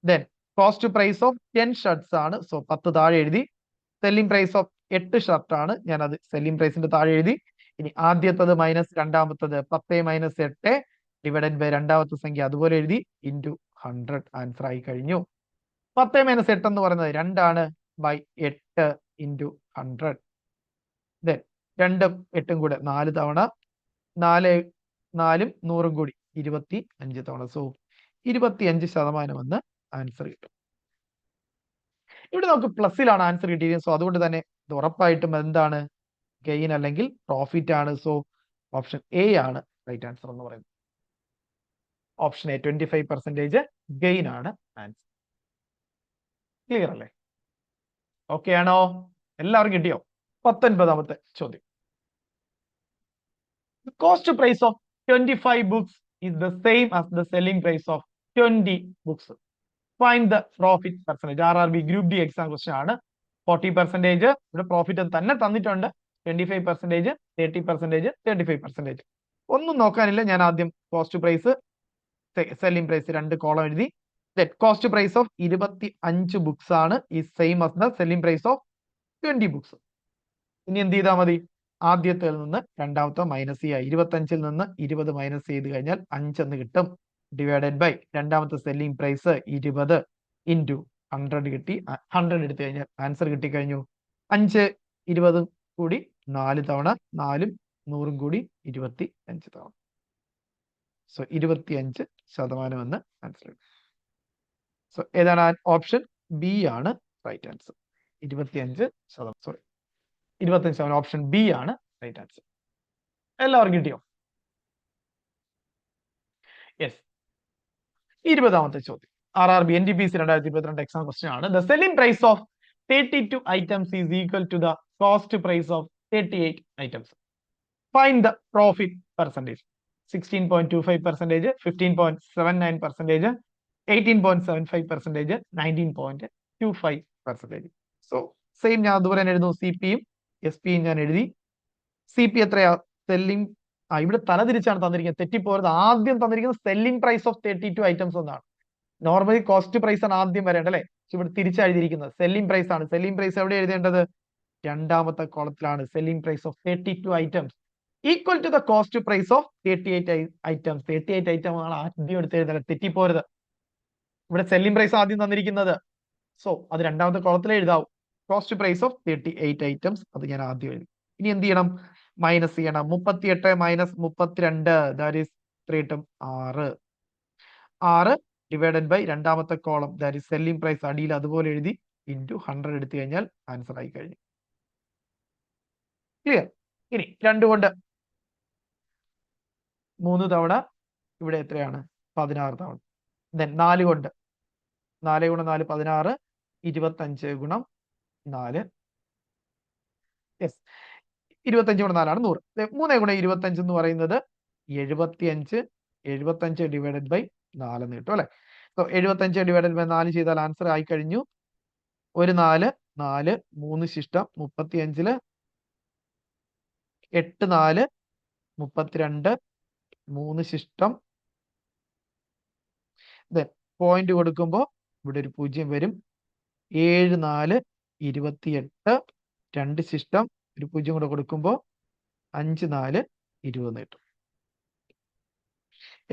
then cost price of 10 shirts ആണ്, സോ 10 താഴെ എഴുതി. സെല്ലിംഗ് പ്രൈസ് ഓഫ് 8 ഷർട്ട് ആണ്, ഞാൻ അത് സെല്ലിംഗ് പ്രൈസിന്റെ താഴെ എഴുതി. ഇനി ആദ്യത്തത് മൈനസ് രണ്ടാമത്തത് 10 മൈനസ് 8 ഡിവൈഡഡ് ബൈ രണ്ടാമത്തെ സംഖ്യ അതുപോലെ എഴുതി, ഇൻറ്റു 100 ആൻസർ ആയി കഴിഞ്ഞു. 10 മൈനസ് 8 എന്ന് പറയുന്നത് 2 ആണ്, ബൈ 8 ഇൻറ്റു 100. ദെൻ 2ഉം 8ഉം കൂടെ 4 തവണ, 4 4ഉം 100ഉം കൂടി 25 തവണ. സോ 25% എന്ന് ആൻസർ കിട്ടും. ഇവിടെ നമുക്ക് പ്ലസിലാണ് ആൻസർ കിട്ടിയത്. സോ അതുകൊണ്ട് തന്നെ ഇത് ഉറപ്പായിട്ടും എന്താണ്, ഗെയിൻ അല്ലെങ്കിൽ പ്രോഫിറ്റ് ആണ്. സോ ഓപ്ഷൻ എ ആണ് റൈറ്റ് ആൻസർ എന്ന് പറയുന്നത്. ഓപ്ഷൻ എ 25% ഗെയിൻ ആണ് ആൻസർ. ക്ലിയർ അല്ലേ? ഓക്കെ ആണോ? എല്ലാവർക്കും കിട്ടിയോ? 19ാമത്തെ ചോദ്യം, cost price of 25 books is the same as the selling price of 20 books. Find the profit percentage. RRB group D exam question ആണ്. 40% ഇവിടെ പ്രോഫിറ്റ് തന്നെ തന്നിട്ടുണ്ട്, 25%, 30%, 35%. ഒന്നും നോക്കാനില്ല, ഞാൻ ആദ്യം cost price selling price 2 column എഴുതി. കോസ്റ്റ് പ്രൈസ് ഓഫ് 25 ബുക്സ് ആണ് ഈ same as the selling price of 20 books. ഇനി എന്ത് ചെയ്താൽ മതി, ആദ്യത്തിൽ നിന്ന് രണ്ടാമത്തെ മൈനസ് ചെയ്യുക. 25ൽ നിന്ന് 20 മൈനസ് ചെയ്ത് കഴിഞ്ഞാൽ 5 എന്ന് കിട്ടും, ഡിവൈഡഡ് ബൈ രണ്ടാമത്തെ സെല്ലിംഗ് പ്രൈസ് 20 ഇൻറ്റു 100 കിട്ടി. 100 എടുത്തു കഴിഞ്ഞാൽ ആൻസർ കിട്ടിക്കഴിഞ്ഞു. 5 20 കൂടി 4 തവണ, 4ഉം 100ഉം കൂടി 25 തവണ. സോ 25% എന്ന് ആൻസർ കിട്ടും. സോ ഏതാണ് ഓപ്ഷൻ ബി ആണ് right answer. 25%, sorry 25%, option B ആണ് റൈറ്റ് ആൻസർ. എല്ലാവർക്കും കിട്ടിയോ? യെസ്. 20ാമത്തെ ചോദ്യം, RRB NTPC 2022 എക്സാം ക്വസ്റ്റ്യൻ ആണ്. The selling price of 32 items is equal to the cost price of 38 items. Find the profit percentage. 16.25%, 15.79%, 18.75%, 19.25%. So same ഞാൻ അതുപോലെ തന്നെ എഴുതുന്നു. CPയും SP ഞാൻ എഴുതി. CP എത്രയാ, സെല്ലിംഗ് ഇവിടെ തലതിരിച്ചാണ് തന്നിരിക്കുന്നത്, തെറ്റിപ്പോരുത്. ആദ്യം തന്നിരിക്കുന്നത് സെല്ലിംഗ് പ്രൈസ് ഓഫ് 32 items എന്നാണ്. നോർമലി കോസ്റ്റ് പ്രൈസ് ആണ് ആദ്യം വരേണ്ടത് അല്ലെ, ഇവിടെ തിരിച്ചെഴുതിയിരിക്കുന്നത് സെല്ലിംഗ് പ്രൈസ് ആണ്. സെല്ലിംഗ് പ്രൈസ് എവിടെ എഴുതേണ്ടത്, രണ്ടാമത്തെ കോളത്തിലാണ്. Selling price of 32 items equal to the cost price of 38 items. 38 items ആണ് ആദ്യം എടുത്ത് എഴുതേണ്ടത്, തെറ്റിപ്പോരുത്. ഇവിടെ സെല്ലിംഗ് പ്രൈസ് ആദ്യം തന്നിരിക്കുന്നത്, സോ അത് രണ്ടാമത്തെ കോളത്തിൽ എഴുതാവും. കോസ്റ്റ് പ്രൈസ് ഓഫ് 38 items അത് ഞാൻ ആദ്യം എഴുതി. ഇനി എന്ത് ചെയ്യണം, മൈനസ് ചെയ്യണം. 38 മൈനസ് 32 ദാറ്റ് ഈസ് 3 കിട്ടും 6. 6 ഡിവൈഡഡ് ബൈ രണ്ടാമത്തെ column that is selling price അടിയിൽ അതുപോലെ എഴുതി, ഇൻറ്റു 100 എടുത്തു കഴിഞ്ഞാൽ ആൻസർ ആയി കഴിഞ്ഞു. ക്ലിയർ? ഇനി 2 കൊണ്ട് 3 തവണ, ഇവിടെ എത്രയാണ് 16 തവണ. ദെൻ 4 കൊണ്ട് 4 ഗുണം 4 16, 25 ഗുണം 4, യെസ് 25 ഗുണം 4 ആണ് 100. 3 ഗുണം 25 എന്ന് പറയുന്നത് 75. 75 ഡിവൈഡഡ് ബൈ 4 എന്ന് കിട്ടും അല്ലെ. സോ 75 ഡിവൈഡഡ് ബൈ 4 ചെയ്താൽ ആൻസർ ആയി കഴിഞ്ഞു. ഒരു 4 4 3 ശിഷ്ടം 35, 8 4 32, 3 ശിഷ്ടം. ദെൻ പോയിന്റ് കൊടുക്കുമ്പോൾ ഇവിടെ ഒരു 0 വരും. 7 4 28, 2 ശിഷ്ടം, ഒരു 0 കൂടെ കൊടുക്കുമ്പോൾ 5 4 20 കിട്ടും.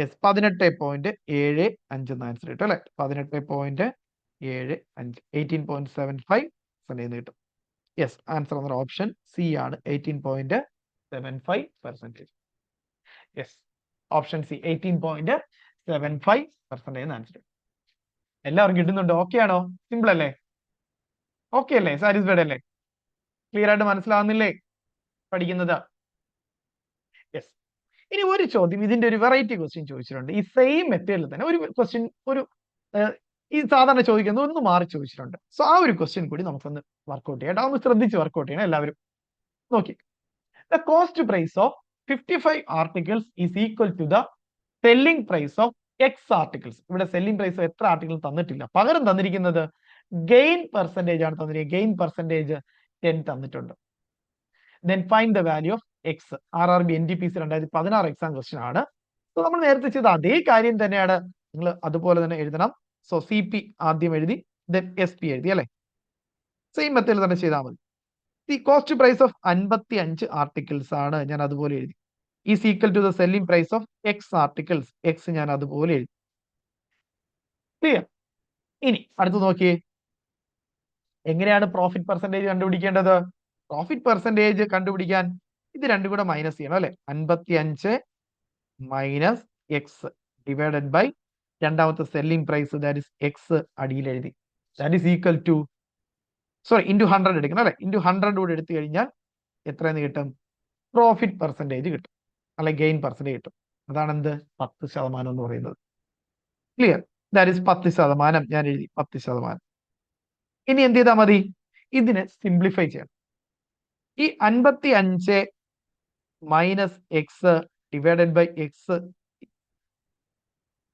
യെസ് 18.75 ആൻസർ കിട്ടും അല്ലെ 18.75 18.75 കിട്ടും യെസ് ആൻസർ എന്ന ഓപ്ഷൻ സി ആണ് 18.75%. Yes option C 18.75% answer. എല്ലാവർക്കും കിട്ടുന്നുണ്ട്? ഓക്കെ ആണോ? സിമ്പിൾ അല്ലേ? ഓക്കെ അല്ലേ? സാറ്റിസ്ഫൈഡ് അല്ലേ? ക്ലിയർ ആയിട്ട് മനസ്സിലാവുന്നില്ലേ പഠിക്കുന്നത്? യെസ്. ഇനി ഒരു ചോദ്യം, ഇതിന്റെ ഒരു വെറൈറ്റി ക്വസ്റ്റ്യൻ ചോദിച്ചിട്ടുണ്ട്. ഈ സെയിം മെത്തേഡിൽ തന്നെ ഒരു ക്വസ്റ്റ്യൻ ഈ സാധാരണ ചോദിക്കുന്നത് ഒന്ന് മാറി ചോദിച്ചിട്ടുണ്ട്. സോ ആ ഒരു ക്വസ്റ്റ്യൻ കൂടി നമുക്കൊന്ന് വർക്ക്ഔട്ട് ചെയ്യാം. ഒന്ന് ശ്രദ്ധിച്ച് വർക്ക്ഔട്ട് ചെയ്യണം എല്ലാവരും. നോക്കി, the cost price of 55 articles is equal to the selling price of X articles. ഇവിടെ സെല്ലിംഗ് പ്രൈസ് എത്ര ആർട്ടിക്കിൾ തന്നിട്ടില്ല, പകരം തന്നിരിക്കുന്നത് ഗെയിൻ പെർസെന്റേജ് ആണ് തന്നിരിക്കുന്നത്. ഗെയിൻ പെർസെന്റേജ് 10 തന്നിട്ടുണ്ട്. Then find the value of X. RRB NTPC 2016 exam question ആണ്. So നമ്മൾ നേരത്തെ ചെയ്ത അതേ കാര്യം തന്നെയാണ് നിങ്ങൾ അതുപോലെ തന്നെ എഴുതണം. സോ CP ആദ്യം എഴുതി, ദെൻ SP എഴുതി അല്ലെ, സെയിം മെത്തേഡിൽ തന്നെ ചെയ്താൽ മതി. The cost price of 55 articles ആണ്, ഞാൻ അതുപോലെ എഴുതി. Is equal to the selling price of X articles, X ഞാൻ അതുപോലെ എഴുതി. ക്ലിയർ? ഇനി അടുത്ത് നോക്കിയേ, എങ്ങനെയാണ് പ്രോഫിറ്റ് പെർസെന്റേജ് കണ്ടുപിടിക്കേണ്ടത്? പ്രോഫിറ്റ് പെർസെന്റേജ് കണ്ടുപിടിക്കാൻ ഇത് രണ്ടും കൂടെ മൈനസ് ചെയ്യണം അല്ലെ. 55 മൈനസ് എക്സ് ഡിവൈഡഡ് ബൈ രണ്ടാമത്തെ selling price that is X അടിയിൽ എഴുതി. That is equal to into 100 എടുക്കണം അല്ലെ. ഇൻറ്റു 100 കൂടെ എടുത്തു കഴിഞ്ഞാൽ എത്രയെന്ന് കിട്ടും? പ്രോഫിറ്റ് പെർസെന്റേജ് കിട്ടും, അല്ലെ ഗെയിൻ പെർസെന്റേജ് കിട്ടും. അതാണ് എന്ത്? 10% എന്ന് പറയുന്നത്. ക്ലിയർ? That is 10%. ഞാൻ എഴുതി 10%. ഇനി എന്ത് ചെയ്താൽ മതി? ഇതിനെ സിംപ്ലിഫൈ ചെയ്യണം. ഈ 55 minus X divided by X,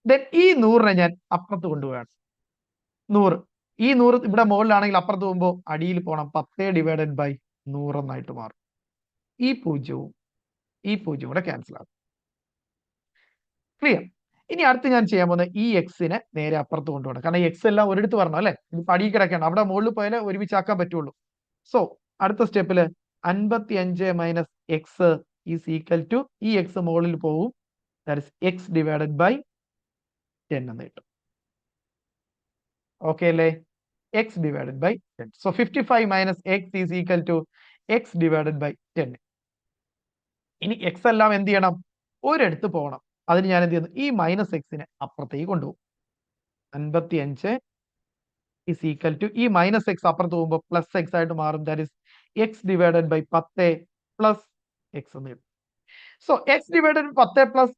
then ഈ 100നെ ഞാൻ അപ്പുറത്ത് കൊണ്ടുപോവാണ്. 100, ഈ 100 ഇവിടെ മുകളിലാണെങ്കിൽ അപ്പുറത്ത് പോകുമ്പോൾ അടിയിൽ പോകണം. 10 ഡിവൈഡഡ് ബൈ 100 എന്നായിട്ട് മാറും. ഈ പൂജ്യവും കൂടെ ക്യാൻസൽ ആകും. ക്ലിയർ? ഇനി അടുത്ത് ഞാൻ ചെയ്യാൻ പോകുന്നത് ഈ എക്സിനെ നേരെ അപ്പുറത്ത് കൊണ്ടുപോകണം. കാരണം എക്സ് എല്ലാം ഒരിടത്ത് വരണം അല്ലെ. ഇത് അടിയിൽ കിടക്കണം, അവിടെ മുകളിൽ പോയാലേ ഒരുമിച്ചാക്കാൻ പറ്റുള്ളൂ. സോ അടുത്ത സ്റ്റെപ്പില് 55 minus X is equal to ഈ എക്സ് മുകളിൽ പോവും, that is X divided by 10 എന്ന് കിട്ടും. ഓക്കെ അല്ലേ? X divided by 10. So 55 minus X is equal to X divided by 10. ഇനി എക്സ് എല്ലാം എന്ത് ചെയ്യണം? ഒരിടത്ത് പോകണം. അതിന് ഞാൻ എന്ത് ചെയ്യുന്നു? ഈ മൈനസ് എക്സിനെ അപ്പുറത്തേക്ക് കൊണ്ടുപോകും. 55 ഈസ് ഈക്വൽ ടു ഈ മൈനസ് എക്സ് അപ്പുറത്ത് പോകുമ്പോൾ പ്ലസ് എക്സ് ആയിട്ട് മാറും. That is X divided by 10 plus x എന്ന് കിട്ടും. So x divided 10 plus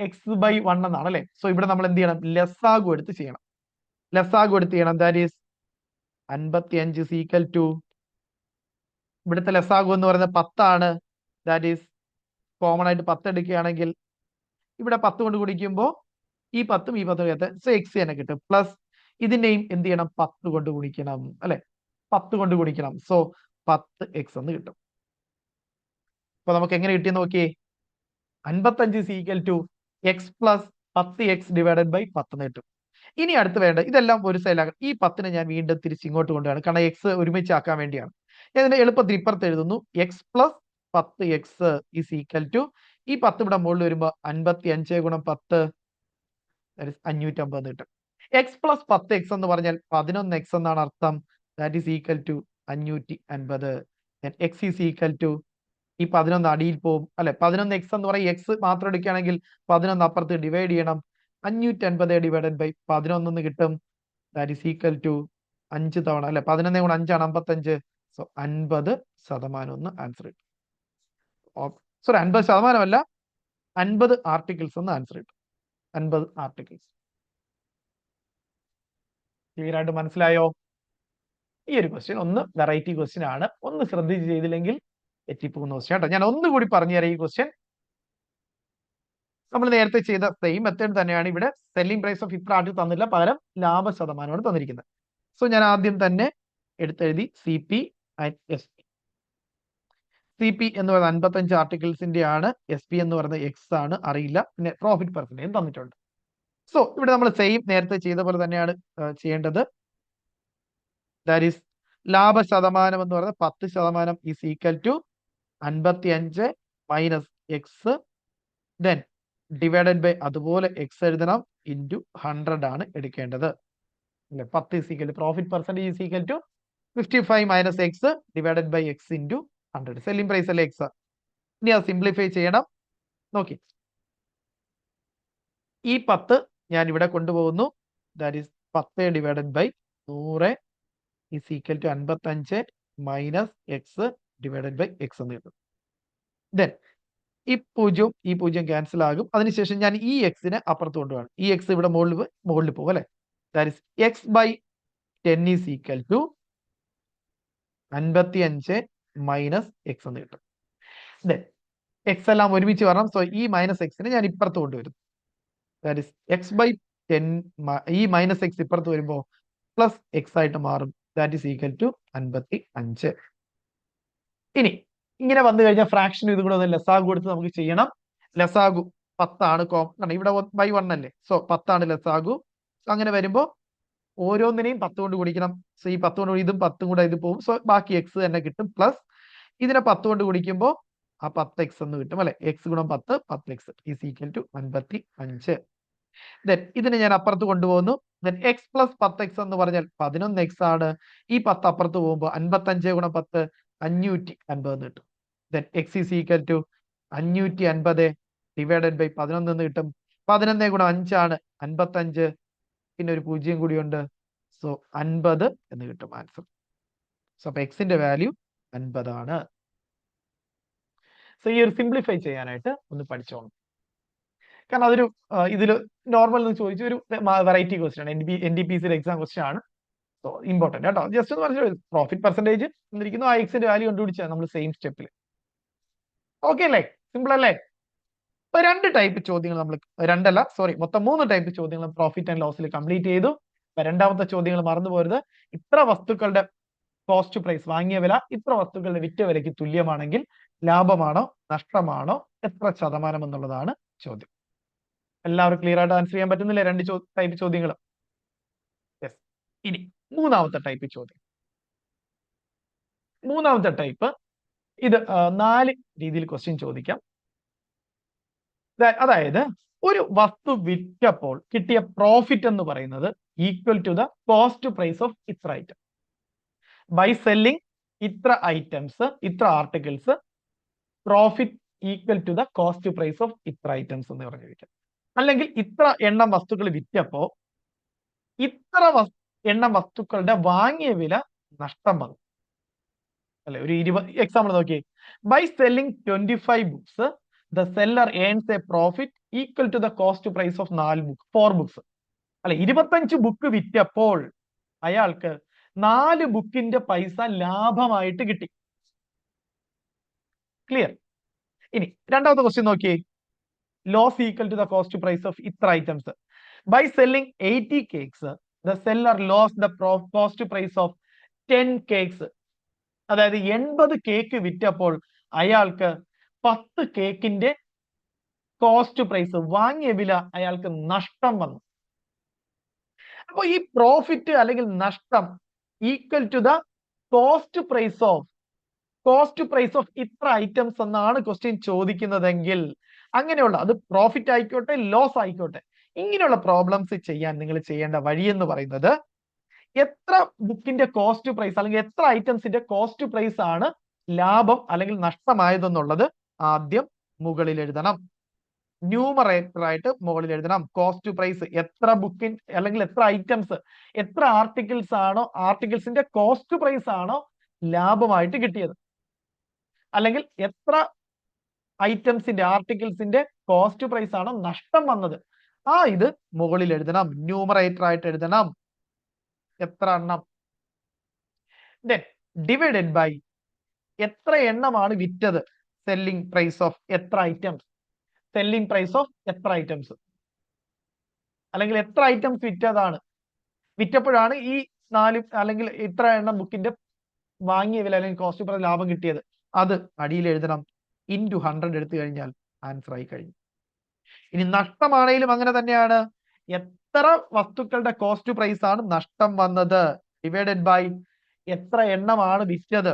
x by 1 എന്നാണ് അല്ലെ. സോ ഇവിടെ നമ്മൾ എന്ത് ചെയ്യണം? ലെസ്സാഗു എടുത്ത് ചെയ്യണം. That is 55 is equal to, ഇവിടുത്തെ ലെസ്സാഗു എന്ന് പറയുന്നത് 10 ആണ്. ദാറ്റ് ഈസ് കോമൺ ആയിട്ട് 10 എടുക്കുകയാണെങ്കിൽ ഇവിടെ 10 കൊണ്ട് ഗുണിക്കുമ്പോൾ ഈ 10ഉം ഈ 10ഉം ചേർത്ത് സോ എക്സ് തന്നെ കിട്ടും. പ്ലസ് ഇതിന്റെയും എന്ത് ചെയ്യണം? 10 കൊണ്ട് ഗുണിക്കണം അല്ലെ. 10 കൊണ്ട് ഗുണിക്കണം. സോ 10x എന്ന് കിട്ടും. അപ്പൊ നമുക്ക് എങ്ങനെ കിട്ടിയെന്ന് നോക്കിയേ. 55 is equal to x plus 10x divided by 10 എന്ന് കിട്ടും. ഇനി അടുത്ത് വേണ്ട ഇതെല്ലാം ഒരു സൈഡിലാക്കാം. ഈ 10നെ ഞാൻ വീണ്ടും തിരിച്ച് ഇങ്ങോട്ട് കൊണ്ടുപോകണം, കാരണം എക്സ് ഒരുമിച്ചാക്കാൻ വേണ്ടിയാണ്. ഞാൻ ഇതിന്റെ എളുപ്പത്തിൽ ഇപ്പുറത്ത് എഴുതുന്നു. X plus 10x is equal to ഈ 10 ഇവിടെ മുകളിൽ വരുമ്പോൾ 55 ഗുണം 10 550 കിട്ടും. എക്സ് പ്ലസ് 10x എന്ന് പറഞ്ഞാൽ 11x എന്നാണ് അർത്ഥം. That is equal to 550. X is equal to ഈ 11 അടിയിൽ പോകും അല്ലെ. 11x എന്ന് പറയും. എക്സ് മാത്രം എടുക്കുകയാണെങ്കിൽ 11 അപ്പുറത്ത് ഡിവൈഡ് ചെയ്യണം. 550 ഡിവൈഡഡ് ബൈ 11 എന്ന് കിട്ടും. ദാറ്റ് ഈസ് ഈക്വൽ ടു 5 തവണ അല്ലെ. 11 ഗുണം 5 ആണ് 55. സോ 50% എന്ന് ആൻസർ കിട്ടും. 50% അല്ല, 50 ആർട്ടിക്കിൾസ് എന്ന് ആൻസർ കിട്ടും. 50 ആർട്ടിക്കിൾസ്. ക്ലിയർ ആയിട്ട് മനസ്സിലായോ? ഈ ഒരു ക്വസ്റ്റ്യൻ ഒന്ന് വെറൈറ്റി ക്വസ്റ്റ്യൻ ആണ്. ഒന്ന് ശ്രദ്ധിച്ച് ചെയ്തില്ലെങ്കിൽ എത്തിപ്പോകുന്ന ക്വസ്റ്റ്യൻ കേട്ടോ. ഞാൻ ഒന്നുകൂടി പറഞ്ഞുതരാം. ഈ ക്വസ്റ്റ്യൻ നമ്മൾ നേരത്തെ ചെയ്ത സെയിം മെത്തേഡ് തന്നെയാണ്. ഇവിടെ സെല്ലിംഗ് പ്രൈസ് ഓഫ് ഇത്ര ആർട്ടിക്കിൾ തന്നില്ല, പകരം ലാഭ ശതമാനമാണ് തന്നിരിക്കുന്നത്. സോ ഞാൻ ആദ്യം തന്നെ എടുത്തെഴുതി CP ആൻഡ് SP. CP എന്ന് പറയുന്നത് 55 ആർട്ടിക്കിൾസിന്റെ ആണ്. SP എന്ന് പറയുന്നത് എക്സ് ആണ്, അറിയില്ല. പിന്നെ പ്രോഫിറ്റ് പെർസെന്റേജ് തന്നിട്ടുണ്ട്. സോ ഇവിടെ നമ്മൾ സെയിം നേരത്തെ ചെയ്ത പോലെ തന്നെയാണ് ചെയ്യേണ്ടത്. ദാറ്റ് ഈസ് ലാഭ ശതമാനം എന്ന് പറയുന്നത് 10% is equal to 55 minus x, then divided by അതുപോലെ എക്സ് എഴുതണം ഇൻറ്റു 100 ആണ് എടുക്കേണ്ടത് അല്ലെ. 10 is equal profit percentage is equal to 55 minus X divided by x into 100. Selling price അല്ലേ എക്സ്. ഇനി അത് സിംപ്ലിഫൈ ചെയ്യണം. നോക്കി, ഈ 10 ഞാൻ ഇവിടെ കൊണ്ടുപോകുന്നു. That is 10 divided by 100 is equal to 55 minus X divided by x എന്ന് കിട്ടും. ദെൻ ഈ 0 ക്യാൻസൽ ആകും. അതിനുശേഷം ഞാൻ ഈ എക്സിനെ അപ്പുറത്ത് കൊണ്ടുപോകണം. ഈ എക്സ് ഇവിടെ മുകളിൽ പോകും അല്ലെ. That is x by 10 is equal to 55 minus x എന്ന് കിട്ടും. ദെൻ എക്സ് എല്ലാം ഒരുമിച്ച് വരണം. സോ ഈ മൈനസ് എക്സിനെ ഞാൻ ഇപ്പുറത്ത് കൊണ്ടുവരും. ദാറ്റ് ഈസ് എക്സ് ബൈ 10 ഈ മൈനസ് എക്സ് ഇപ്പുറത്ത് വരുമ്പോൾ പ്ലസ് എക്സ് ആയിട്ട് മാറും. That is equal to 55. ഇനി ഇങ്ങനെ വന്നു കഴിഞ്ഞാൽ ഫ്രാക്ഷനും ഇത് കൂടെ ഒന്ന് ലെസാഗു കൊടുത്ത് നമുക്ക് ചെയ്യണം. ലെസാഗു 10 ആണ് കോമൺ, ഇവിടെ ബൈ 1 അല്ലേ. സോ 10 ആണ് ലെസാഗു. അങ്ങനെ വരുമ്പോൾ ഓരോന്നിനെയും 10 കൊണ്ട് ഗുണിക്കണം. സോ ഈ 10 കൊണ്ട് ഇതും 10 കൂടെ ഇത് പോകും. സോ ബാക്കി എക്സ് തന്നെ കിട്ടും. പ്ലസ് ഇതിനെ 10 കൊണ്ട് ഗുണിക്കുമ്പോൾ ആ 10 എക്സ് എന്ന് കിട്ടും അല്ലെ. എക്സ് ഗുണം 10 x is equal to 55. Then ഇതിനെ ഞാൻ അപ്പുറത്ത് കൊണ്ടുപോകുന്നു. ദെൻ എക്സ് പ്ലസ് 10 എക്സ് എന്ന് പറഞ്ഞാൽ 11 എക്സ് ആണ്. ഈ 10 അപ്പുറത്ത് പോകുമ്പോൾ 55 ഗുണം 10 550 എന്ന് കിട്ടും. Then x is equal to 550 divided by 11 എന്ന് കിട്ടും. 11 ഗുണം 5 ആണ് 55, പിന്നെ ഒരു 0 കൂടിയുണ്ട്. സോ 50 എന്ന് കിട്ടും ആൻസർ. സോ അപ്പൊ എക്സിന്റെ വാല്യൂ 50 ആണ്. സോ ഈ ഒരു സിംപ്ലിഫൈ ചെയ്യാനായിട്ട് ഒന്ന് പഠിച്ചോണം. കാരണം അതൊരു ഇതിൽ നോർമൽ എന്ന് ചോദിച്ച ഒരു വെറൈറ്റി ക്വസ്റ്റ്യൻ ആണ്. NDPC എക്സാം ക്വസ്റ്റ്യൻ ആണ്. സോ ഇമ്പോർട്ടന്റ് കേട്ടോ. ജസ്റ്റ് ഒന്ന് പറഞ്ഞു, പ്രോഫിറ്റ് പെർസെന്റേജ് എന്നിരിക്കുന്നു, ആ എക്സിന്റെ വാല്യൂ കണ്ടുപിടിച്ചാൽ നമ്മൾ സെയിം സ്റ്റെപ്പിൽ. ഓക്കെ അല്ലേ, സിമ്പിൾ അല്ലേ. ഇപ്പൊ 2 ടൈപ്പ് ചോദ്യങ്ങൾ നമ്മൾ മൊത്തം 3 ടൈപ്പ് ചോദ്യങ്ങൾ പ്രോഫിറ്റ് ആൻഡ് ലോസിൽ കംപ്ലീറ്റ് ചെയ്തു. അപ്പൊ രണ്ടാമത്തെ ചോദ്യങ്ങൾ മറന്നു പോരുത്. ഇത്ര വസ്തുക്കളുടെ കോസ്റ്റ് പ്രൈസ് വാങ്ങിയ വില ഇത്ര വസ്തുക്കളുടെ വിറ്റ വിലയ്ക്ക് തുല്യമാണെങ്കിൽ ലാഭമാണോ നഷ്ടമാണോ എത്ര ശതമാനം എന്നുള്ളതാണ് ചോദ്യം. എല്ലാവരും ക്ലിയർ ആയിട്ട് ആൻസർ ചെയ്യാൻ പറ്റുന്നില്ലേ 2 ടൈപ്പ് ചോദ്യങ്ങൾ? യെസ്. ഇനി മൂന്നാമത്തെ ടൈപ്പ് ചോദ്യം. മൂന്നാമത്തെ ടൈപ്പ് ഇത് 4 രീതിയിൽ ക്വസ്റ്റ്യൻ ചോദിക്കാം. അതായത് ഒരു വസ്തു വിറ്റപ്പോൾ കിട്ടിയ പ്രോഫിറ്റ് എന്ന് പറയുന്നത് equal to the cost price of ഇത്ര ഐറ്റം. ബൈ സെല്ലിംഗ് ഇത്ര ഐറ്റംസ്, ഇത്ര articles, profit equal to the cost price of ഇത്ര ഐറ്റംസ് എന്ന് പറഞ്ഞിരിക്കും. അല്ലെങ്കിൽ ഇത്ര എണ്ണം വസ്തുക്കൾ വിറ്റപ്പോ ഇത്ര എണ്ണം വസ്തുക്കളുടെ വാങ്ങിയ വില നഷ്ടം വന്നു അല്ലെ. ഒരു 20 എക്സാമ്പിൾ നോക്കിയേ. By selling 25 books the seller earns a profit equal to the cost price of 4 books അല്ലെ. 25 ബുക്ക് വിറ്റപ്പോൾ അയാൾക്ക് 4 ബുക്കിന്റെ പൈസ ലാഭമായിട്ട് കിട്ടി. ക്ലിയർ? ഇനി രണ്ടാമത്തെ ക്വസ്റ്റ്യൻ നോക്കിയേ. Loss equal to the cost price of ഇത്ര items. By selling 80 cakes the seller lost the cost price of 10 cakes. അതായത് 80 കേക്ക് വിറ്റപ്പോൾ അയാൾക്ക് 10 കേക്കിന്റെ കോസ്റ്റ് പ്രൈസ് വാങ്ങിയ വില അയാൾക്ക് നഷ്ടം വന്നു. അപ്പൊ ഈ പ്രോഫിറ്റ് അല്ലെങ്കിൽ നഷ്ടം equal to the cost price of ഇത്ര ഐറ്റംസ് എന്നാണ് ക്വസ്റ്റ്യൻ ചോദിക്കുന്നതെങ്കിൽ, അങ്ങനെയുള്ള അത് പ്രോഫിറ്റ് ആയിക്കോട്ടെ ലോസ് ആയിക്കോട്ടെ, ഇങ്ങനെയുള്ള പ്രോബ്ലംസ് ചെയ്യാൻ നിങ്ങൾ ചെയ്യേണ്ട വഴി എന്ന് പറയുന്നത് എത്ര ബുക്കിന്റെ കോസ്റ്റ് പ്രൈസ് അല്ലെങ്കിൽ എത്ര ഐറ്റംസിന്റെ കോസ്റ്റ് പ്രൈസ് ആണ് ലാഭം അല്ലെങ്കിൽ നഷ്ടമായതെന്നുള്ളത് ആദ്യം മുകളിൽ എഴുതണം. ന്യൂമറേറ്റർ ആയിട്ട് മുകളിൽ എഴുതണം. കോസ്റ്റ് പ്രൈസ് എത്ര ബുക്കിൻ അല്ലെങ്കിൽ എത്ര ഐറ്റംസ്, എത്ര ആർട്ടിക്കിൾസ് ആണോ, ആർട്ടിക്കിൾസിന്റെ കോസ്റ്റ് പ്രൈസ് ആണോ ലാഭമായിട്ട് കിട്ടിയത്, അല്ലെങ്കിൽ എത്ര ഐറ്റംസിന്റെ ആർട്ടിക്കിൾസിന്റെ കോസ്റ്റ് പ്രൈസ് ആണോ നഷ്ടം വന്നത്, ഇത് മുകളിൽ എഴുതണം. ന്യൂമറേറ്റർ ആയിട്ട് എഴുതണം എത്ര എണ്ണം. ദെൻ ഡിവൈഡഡ് ബൈ എത്ര എണ്ണമാണ് വിറ്റത്. സെല്ലിംഗ് പ്രൈസ് ഓഫ് എത്ര ഐറ്റംസ്, സെല്ലിംഗ് പ്രൈസ് ഓഫ് എത്ര ഐറ്റംസ്, അല്ലെങ്കിൽ എത്ര ഐറ്റംസ് വിറ്റപ്പോഴാണ് ഈ 4 അല്ലെങ്കിൽ ഇത്ര എണ്ണം ബുക്കിന്റെ വാങ്ങിയ വില അല്ലെങ്കിൽ കോസ്റ്റ് പ്രൈസ് ലാഭം കിട്ടിയത്, അത് അടിയിൽ എഴുതണം. ഇൻറ്റു 100 എടുത്തു കഴിഞ്ഞാൽ ആൻസർ ആയി കഴിഞ്ഞു. ഇനി നഷ്ടമാണെങ്കിലും അങ്ങനെ തന്നെയാണ്. എത്ര വസ്തുക്കളുടെ കോസ്റ്റ് പ്രൈസ് ആണ് നഷ്ടം വന്നത് ഡിവൈഡഡ് ബൈ എത്ര എണ്ണമാണ് വിറ്റത്,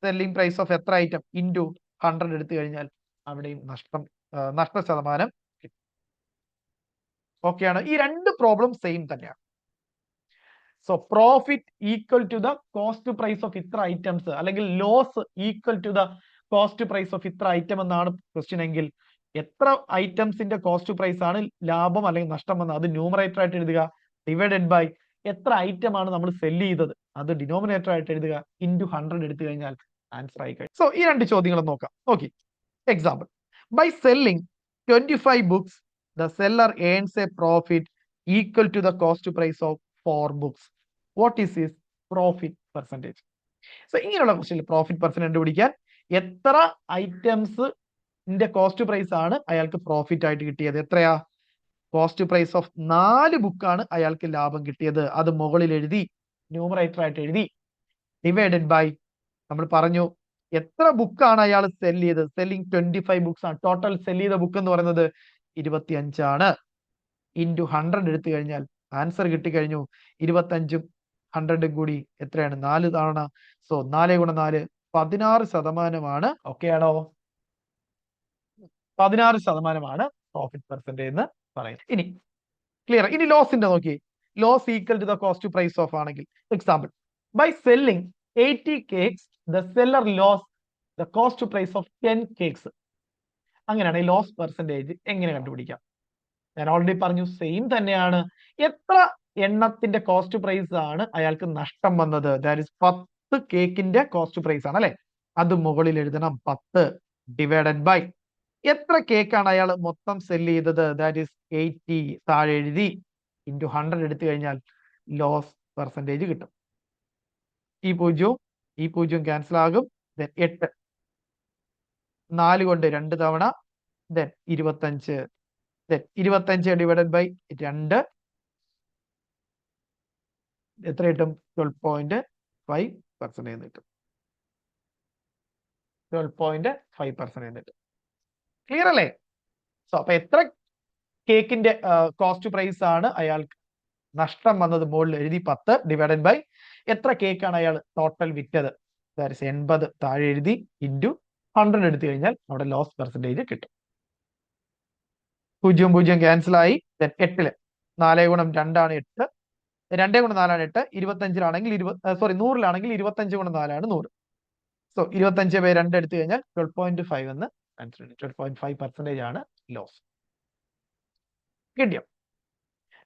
സെല്ലിംഗ് പ്രൈസ് ഓഫ് എത്ര ഐറ്റം ഇൻറ്റു 100 എടുത്തു കഴിഞ്ഞാൽ അവിടെയും നഷ്ട ശതമാനം കിട്ടും. ഓക്കെയാണ്. ഈ രണ്ട് പ്രോബ്ലം സെയിം തന്നെയാണ്. So profit equal to the cost price of ഇത്ര ഐറ്റംസ്, അല്ലെങ്കിൽ loss equal to the cost price of ഇത്ര ഐറ്റം എന്നാണ് ക്വസ്റ്റ്യൻ എങ്കിൽ എത്ര ഐറ്റംസിന്റെ കോസ്റ്റ് പ്രൈസ് ആണ് ലാഭം അല്ലെങ്കിൽ നഷ്ടം വന്നത് അത് ന്യൂമറേറ്റർ ആയിട്ട് എഴുതുക, ഡിവൈഡഡ് ബൈ എത്ര ഐറ്റം ആണ് നമ്മൾ സെല് ചെയ്തത് അത് ഡിനോമിനേറ്റർ ആയിട്ട് എഴുതുക, ഇൻറ്റു 100 എടുത്തു കഴിഞ്ഞാൽ ആൻസർ ആയി കഴിഞ്ഞു. സോ ഈ രണ്ട് ചോദ്യങ്ങൾ നോക്കാം. Okay, example. By selling 25 books, the seller earns a profit equal to the cost price of 4 books. What is his profit percentage? So ഇങ്ങനെയുള്ള ക്വസ്റ്റ്യനിൽ പ്രോഫിറ്റ് പെർസെന്റ് കണ്ടുപിടിക്കാൻ എത്ര ഐറ്റംസ് കോസ്റ്റ് പ്രൈസ് ആണ് അയാൾക്ക് പ്രോഫിറ്റ് ആയിട്ട് കിട്ടിയത്, എത്രയാ? കോസ്റ്റ് പ്രൈസ് ഓഫ് 4 ബുക്കാണ് അയാൾക്ക് ലാഭം കിട്ടിയത്, അത് മുകളിൽ എഴുതി, ന്യൂമറേറ്റർ ആയിട്ട് എഴുതി, ഡിവൈഡഡ് ബൈ നമ്മൾ പറഞ്ഞു എത്ര ബുക്കാണ് അയാൾ സെൽ ചെയ്തത്, സെല്ലിംഗ് 25 ബുക്സ് ആണ്, ടോട്ടൽ സെൽ ചെയ്ത ബുക്ക് എന്ന് പറയുന്നത് 25 ആണ്, ഇൻറ്റു 100 എടുത്തു കഴിഞ്ഞാൽ ആൻസർ കിട്ടിക്കഴിഞ്ഞു. 25ഉം 100ഉം കൂടി എത്രയാണ്? 4 തവണ. സോ 4 × 4 16%. ഓക്കെ ആണോ? 16% പ്രോഫിറ്റ് പെർസെന്റേജ് എന്ന് പറയുന്നത്. ഇനി ക്ലിയർ. ഇനി ലോസിന്റെ നോക്കി. Loss equal to the cost price of ആണെങ്കിൽ, example, by selling 80 cakes, the seller lost the cost price of 10 cakes. അങ്ങനെയാണെങ്കിൽ ലോസ് പെർസെന്റേജ് എങ്ങനെ കണ്ടുപിടിക്കാം? ഞാൻ ഓൾറെഡി പറഞ്ഞു, സെയിം തന്നെയാണ്. എത്ര എണ്ണത്തിന്റെ കോസ്റ്റ് പ്രൈസ് ആണ് അയാൾക്ക് നഷ്ടം വന്നത്, ദാറ്റ് ഇസ് 10 കേക്കിന്റെ കോസ്റ്റ് പ്രൈസ് ആണ് അല്ലെ, അത് മുകളിൽ എഴുതണം, 10 ഡിവൈഡഡ് ബൈ എത്ര കേക്കാണ് അയാൾ മൊത്തം സെൽ ചെയ്തത്, ദാറ്റ് ഇസ് 80, താഴെ എഴുതി, ഇൻറ്റു 100 എടുത്തു കഴിഞ്ഞാൽ ലോസ് പെർസെന്റേജ് കിട്ടും. ഈ പൂജ്യവും ക്യാൻസൽ ആകും. 8 4 കൊണ്ട് 2 തവണ, 25, 25 ഡിവൈഡഡ് ബൈ 2 എത്ര കിട്ടും? 12.5% കിട്ടും. 12.5% കിട്ടും. ക്ലിയർ അല്ലേ? സോ അപ്പൊ എത്ര കേക്കിന്റെ കോസ്റ്റ് പ്രൈസ് ആണ് അയാൾക്ക് നഷ്ടം വന്നത് മുകളിൽ എഴുതി, 10 ഡിവൈഡഡ് ബൈ എത്ര കേക്കാണ് അയാൾ ടോട്ടൽ വിറ്റത്, 80, താഴെ എഴുതി, ഇൻറ്റു 100 എടുത്തു കഴിഞ്ഞാൽ അവിടെ ലോസ് പെർസെന്റേജ് കിട്ടും. 0 ക്യാൻസൽ ആയി. 8 4 × 2 ആണ് 8, 2 × 4 ആണ് 8, 25ലാണെങ്കിൽ 100ലാണെങ്കിൽ 25 × 4 ആണ് 100. സോ 25/2 എടുത്തു കഴിഞ്ഞാൽ 12.5 എന്ന് ആൻസർ. 12.5% ആണ് ലോസ്. കിട്ടിയോ?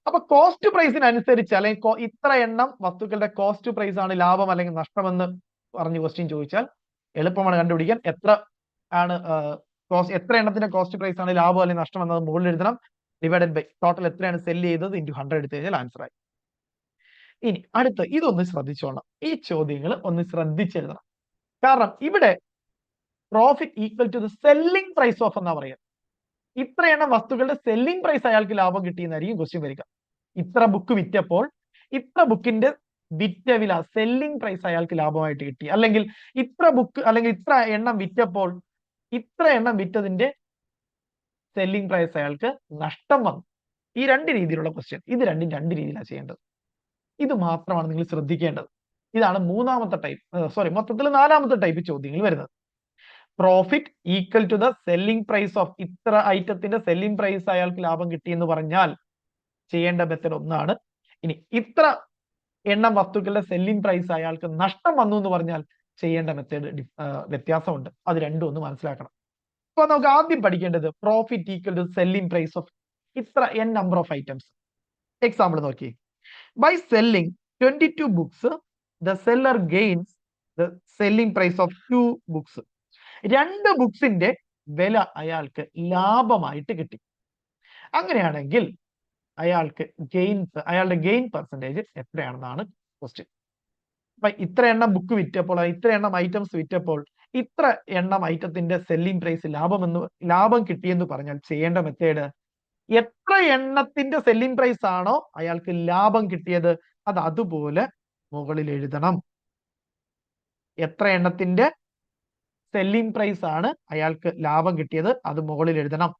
അപ്പൊ കോസ്റ്റ് പ്രൈസിനനുസരിച്ച്, അല്ലെങ്കിൽ ഇത്ര എണ്ണം വസ്തുക്കളുടെ കോസ്റ്റ് പ്രൈസ് ആണ് ലാഭം അല്ലെങ്കിൽ നഷ്ടമെന്ന് പറഞ്ഞ് ക്വസ്റ്റ്യൻ ചോദിച്ചാൽ എളുപ്പമാണ് കണ്ടുപിടിക്കാൻ. എത്ര എണ്ണത്തിന്റെ കോസ്റ്റ് പ്രൈസ് ആണ് ലാഭം അല്ലെങ്കിൽ നഷ്ടം എന്നത് മുകളിൽ എഴുതണം, ഡിവൈഡഡ് ബൈ ടോട്ടൽ എത്രയാണ് സെൽ ചെയ്തത്, ഇൻറ്റു 100 എടുത്തു കഴിഞ്ഞാൽ ആൻസർ ആയി. ഇനി അടുത്ത് ഇതൊന്ന് ശ്രദ്ധിച്ചോളാം, ഈ ചോദ്യങ്ങൾ ഒന്ന് ശ്രദ്ധിച്ചെഴുതണം. കാരണം ഇവിടെ profit equal to the selling price of എന്നാ പറയുക. ഇത്ര എണ്ണം വസ്തുക്കളുടെ സെല്ലിംഗ് പ്രൈസ് അയാൾക്ക് ലാഭം കിട്ടിയെന്നായിരിക്കും ക്വസ്റ്റ്യൻ വരിക. ഇത്ര ബുക്ക് വിറ്റപ്പോൾ ഇത്ര ബുക്കിന്റെ വിറ്റ വില, സെല്ലിംഗ് പ്രൈസ് അയാൾക്ക് ലാഭമായിട്ട് കിട്ടി, അല്ലെങ്കിൽ ഇത്ര ബുക്ക് അല്ലെങ്കിൽ ഇത്ര എണ്ണം വിറ്റപ്പോൾ ഇത്ര എണ്ണം വിറ്റതിന്റെ സെല്ലിംഗ് പ്രൈസ് അയാൾക്ക് നഷ്ടം വന്നു. ഈ രണ്ട് രീതിയിലുള്ള ക്വസ്റ്റ്യൻ, ഇത് രണ്ടും രണ്ട് രീതിയിലാണ് ചെയ്യേണ്ടത്. ഇത് മാത്രമാണ് നിങ്ങൾ ശ്രദ്ധിക്കേണ്ടത്. ഇതാണ് മൂന്നാമത്തെ ടൈപ്പ്, മൊത്തത്തിൽ 4ാമത്തെ ടൈപ്പ് ചോദ്യങ്ങൾ വരുന്നത്. Profit equal to the selling price of, ഇത്ര ഐറ്റത്തിന്റെ സെല്ലിംഗ് പ്രൈസ് അയാൾക്ക് ലാഭം കിട്ടി എന്ന് പറഞ്ഞാൽ ചെയ്യേണ്ട മെത്തേഡ് ഒന്നാണ്. ഇനി ഇത്ര എണ്ണം വസ്തുക്കളുടെ സെല്ലിംഗ് പ്രൈസ് അയാൾക്ക് നഷ്ടം വന്നു എന്ന് പറഞ്ഞാൽ ചെയ്യേണ്ട മെത്തേഡ് വ്യത്യാസമുണ്ട്. അത് രണ്ടും ഒന്ന് മനസ്സിലാക്കണം. അപ്പൊ നമുക്ക് ആദ്യം പഠിക്കേണ്ടത് profit equal to selling price of ഇത്ര n number of items. Example നോക്കി. By selling 22 books, the seller gains the selling price of 2 books. 2 ബുക്സിന്റെ വില അയാൾക്ക് ലാഭമായിട്ട് കിട്ടി. അങ്ങനെയാണെങ്കിൽ അയാളുടെ ഗെയിൻ പെർസെന്റേജ് എത്രയാണെന്നാണ് ക്വസ്റ്റ്യൻ. അപ്പൊ ഇത്ര എണ്ണം ബുക്ക് വിറ്റപ്പോൾ, ഇത്ര എണ്ണം ഐറ്റംസ് വിറ്റപ്പോൾ ഇത്ര എണ്ണം ഐറ്റത്തിന്റെ സെല്ലിംഗ് പ്രൈസ് ലാഭം കിട്ടിയെന്ന് പറഞ്ഞാൽ ചെയ്യേണ്ട മെത്തേഡ്, എത്ര എണ്ണത്തിന്റെ സെല്ലിംഗ് പ്രൈസ് ആണോ അയാൾക്ക് ലാഭം കിട്ടിയത് അത് അതുപോലെ മുകളിൽ എഴുതണം. എത്ര എണ്ണത്തിന്റെ സെല്ലിംഗ് പ്രൈസ് ആണ് അയാൾക്ക് ലാഭം കിട്ടിയത് അത് മുകളിൽ എഴുതണം.